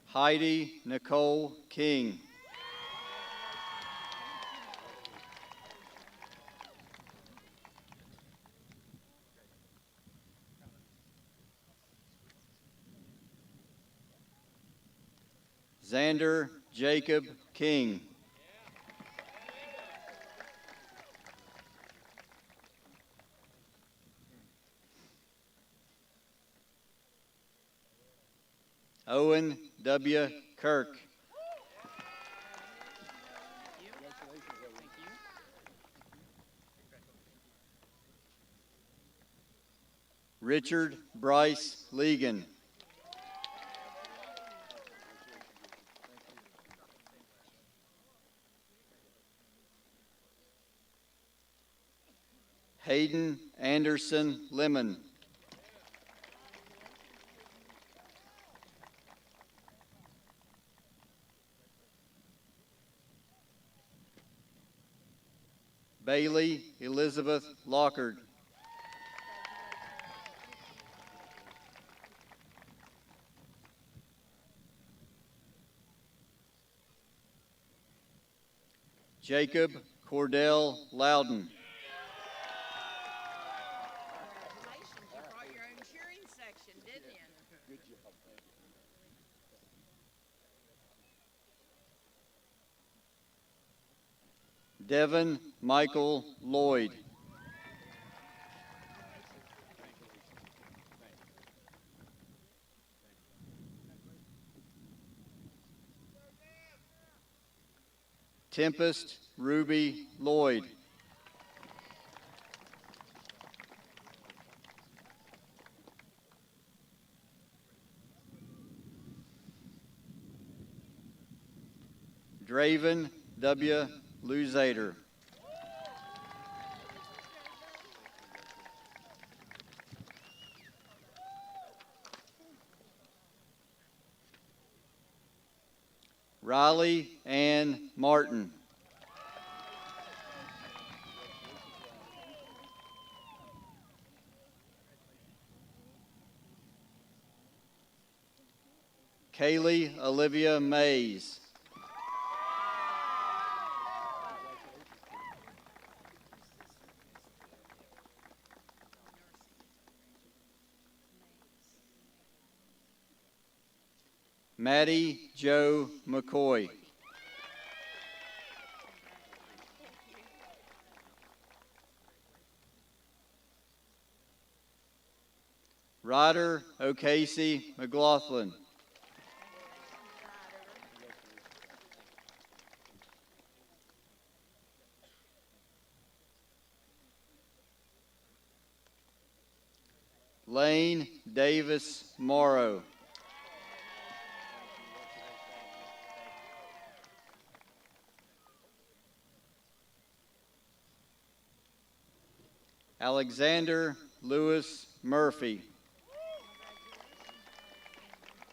Heidi Nicole King. Xander Jacob King. Owen W. Kirk. Richard Bryce Legan. Hayden Anderson Lemon. Bailey Elizabeth Lockard. Jacob Cordell Loudon. Devin Michael Lloyd. Tempest Ruby Lloyd. Draven W. Luzader. Riley Ann Martin. Kaylee Olivia Mays. Maddie Joe McCoy. Ryder O'Casey McLaughlin. Lane Davis Morrow. Alexander Lewis Murphy.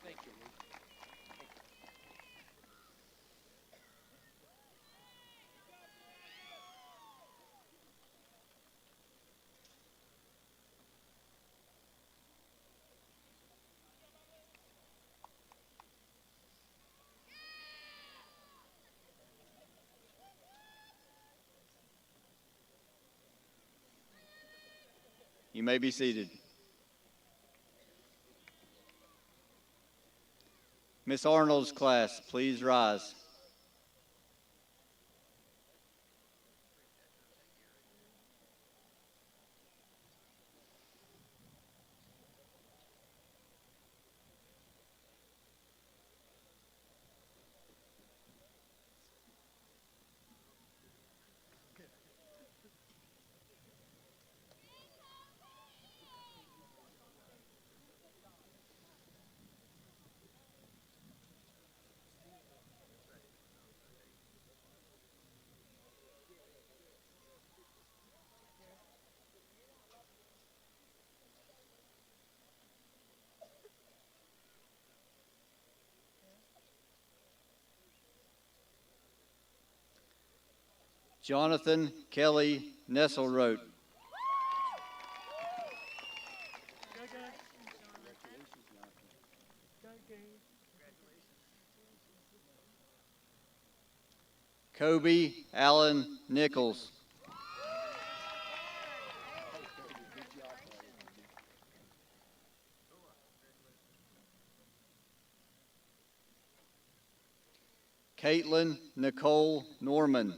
Thank you, You may be seated. Miss Arnold's class, please rise. Jonathan Kelly Nesselrote. Kobe Allen Nichols. Caitlin Nicole Norman.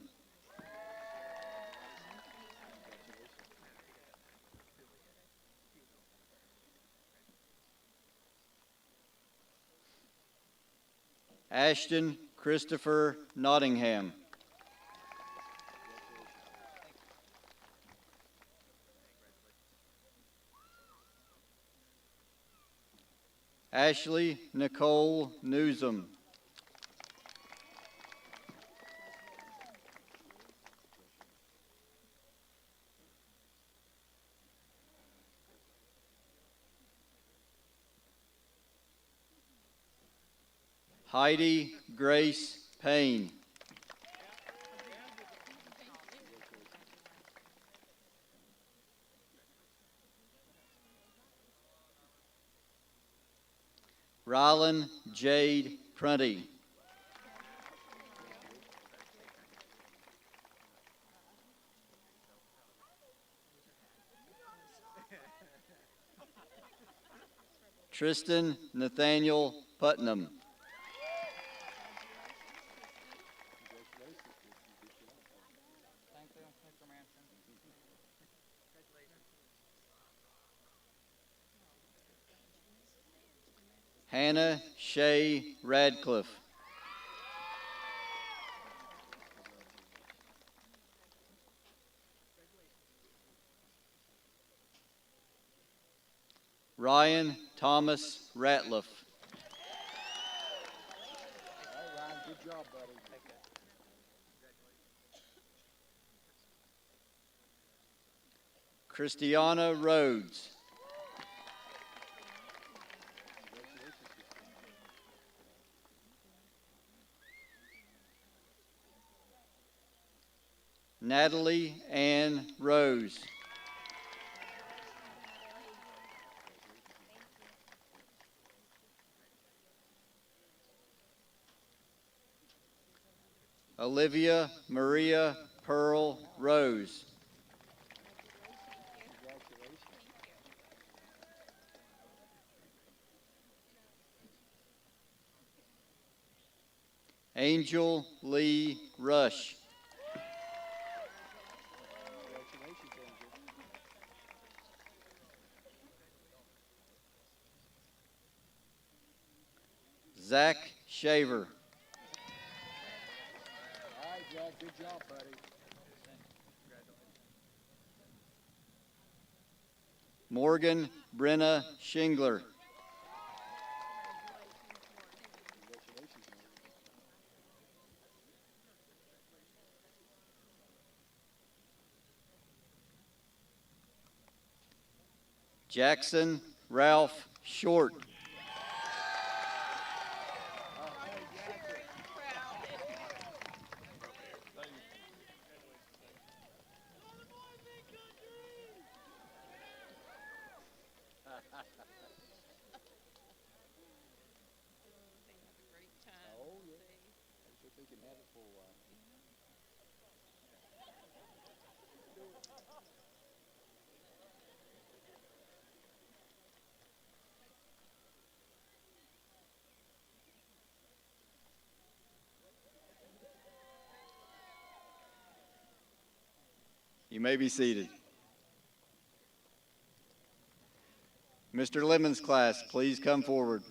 Ashton Christopher Nottingham. Ashley Nicole Newsom. Heidi Grace Payne. Rylan Jade Prunty. Tristan Nathaniel Putnam. Hannah Shea Radcliffe. Ryan Thomas Ratliff. Good job, buddy. Christiana Rhodes. Natalie Ann Rose. Olivia Maria Pearl Rose. Angel Lee Rush. Zach Shaver. All right, Jack, good job, buddy. Morgan Brenna Shingler. Jackson Ralph Short. You may be seated. Mr. Lemon's class, please come forward.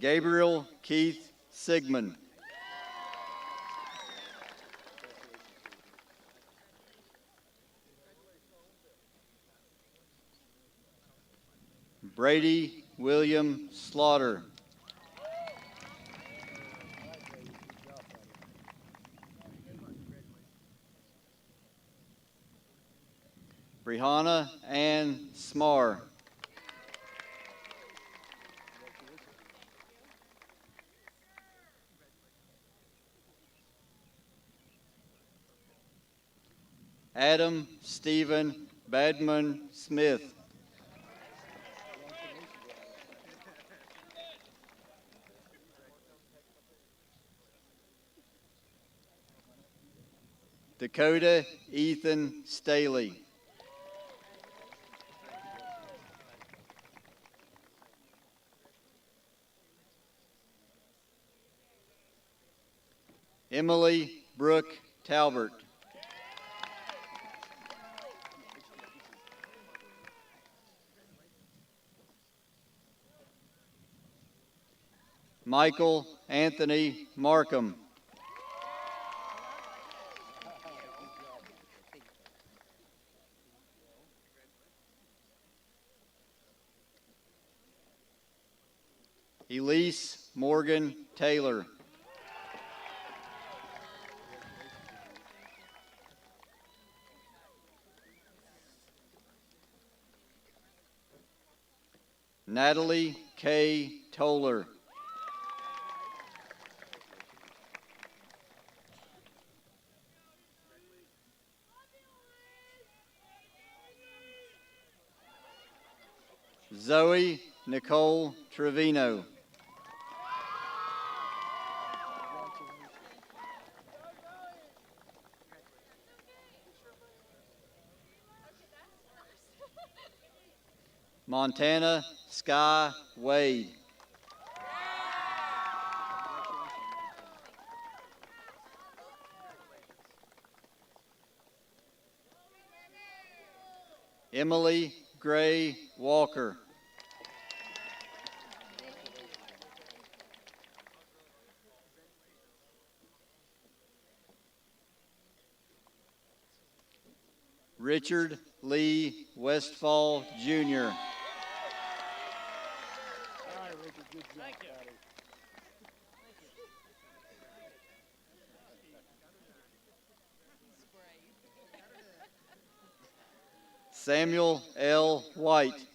Gabriel Keith Sigmund. Brady William Slaughter. Brihanna Ann Smar. Adam Stephen Badman Smith. Dakota Ethan Staley. Emily Brooke Talbert. Michael Anthony Markham. Elise Morgan Taylor. Natalie K. Toller. Zoe Nicole Trevino. Montana Sky Wade. Emily Gray Walker. Richard Lee Westfall, Jr. Samuel L. White.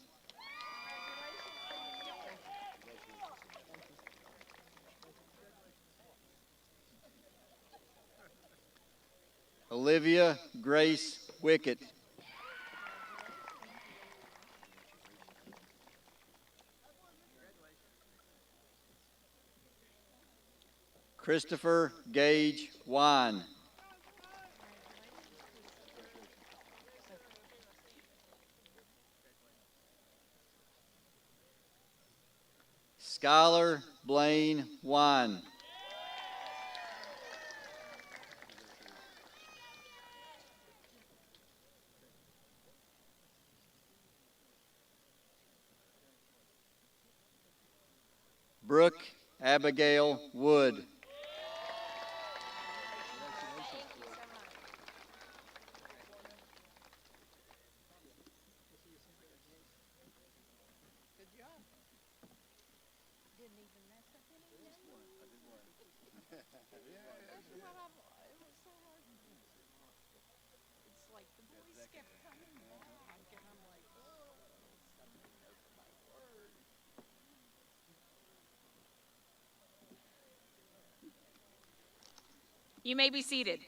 Olivia Grace Wickett. Christopher Gage Wine. Skylar Blaine Wine. Brooke Abigail Wood. You may be seated.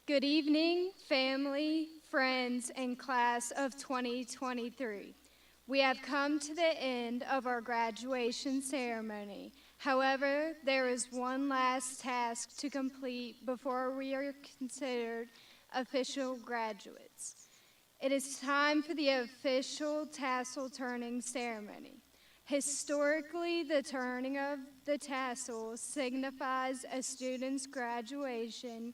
Good evening, family, friends, and class of 2023. We have come to the end of our graduation ceremony. However, there is one last task to complete before we are considered official graduates. It is time for the official tassel turning ceremony. Historically, the turning of the tassel signifies a student's graduation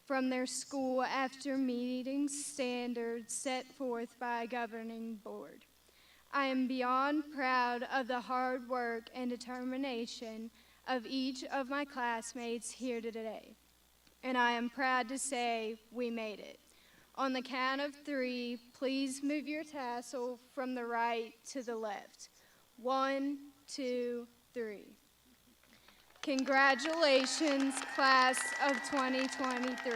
from their school after meeting standards set forth by a governing board. I am beyond proud of the hard work and determination of each of my classmates here today, and I am proud to say we made it. On the count of 3, please move your tassel from the right to the left. 1, 2, 3. Congratulations, class of 2023.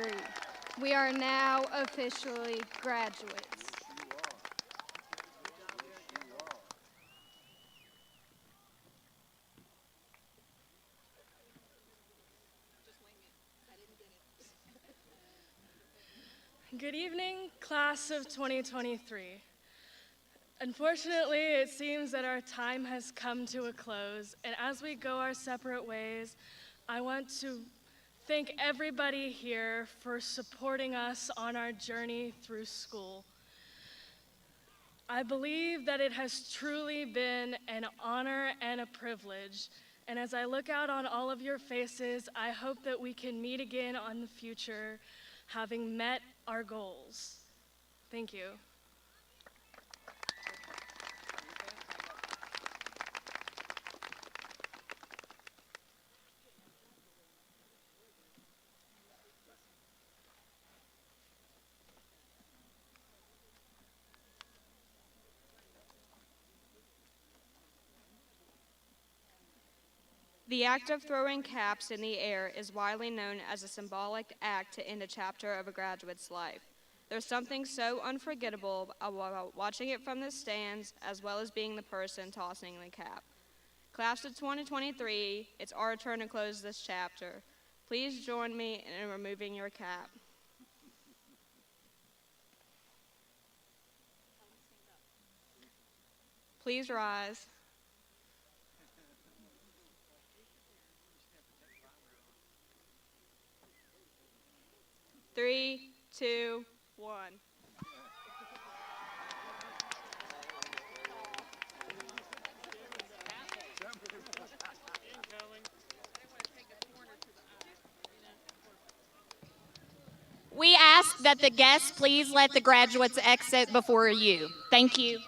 We are now officially graduates. Good evening, class of 2023. Unfortunately, it seems that our time has come to a close, and as we go our separate ways, I want to thank everybody here for supporting us on our journey through school. I believe that it has truly been an honor and a privilege, and as I look out on all of your faces, I hope that we can meet again in the future, having met our goals. Thank you. The act of throwing caps in the air is widely known as a symbolic act to end a chapter of a graduate's life. There's something so unforgettable about watching it from the stands as well as being the person tossing the cap. Class of 2023, it's our turn to close this chapter. Please join me in removing your cap. Please rise. 3, 2, 1. We ask that the guests please let the graduates exit before you. Thank you.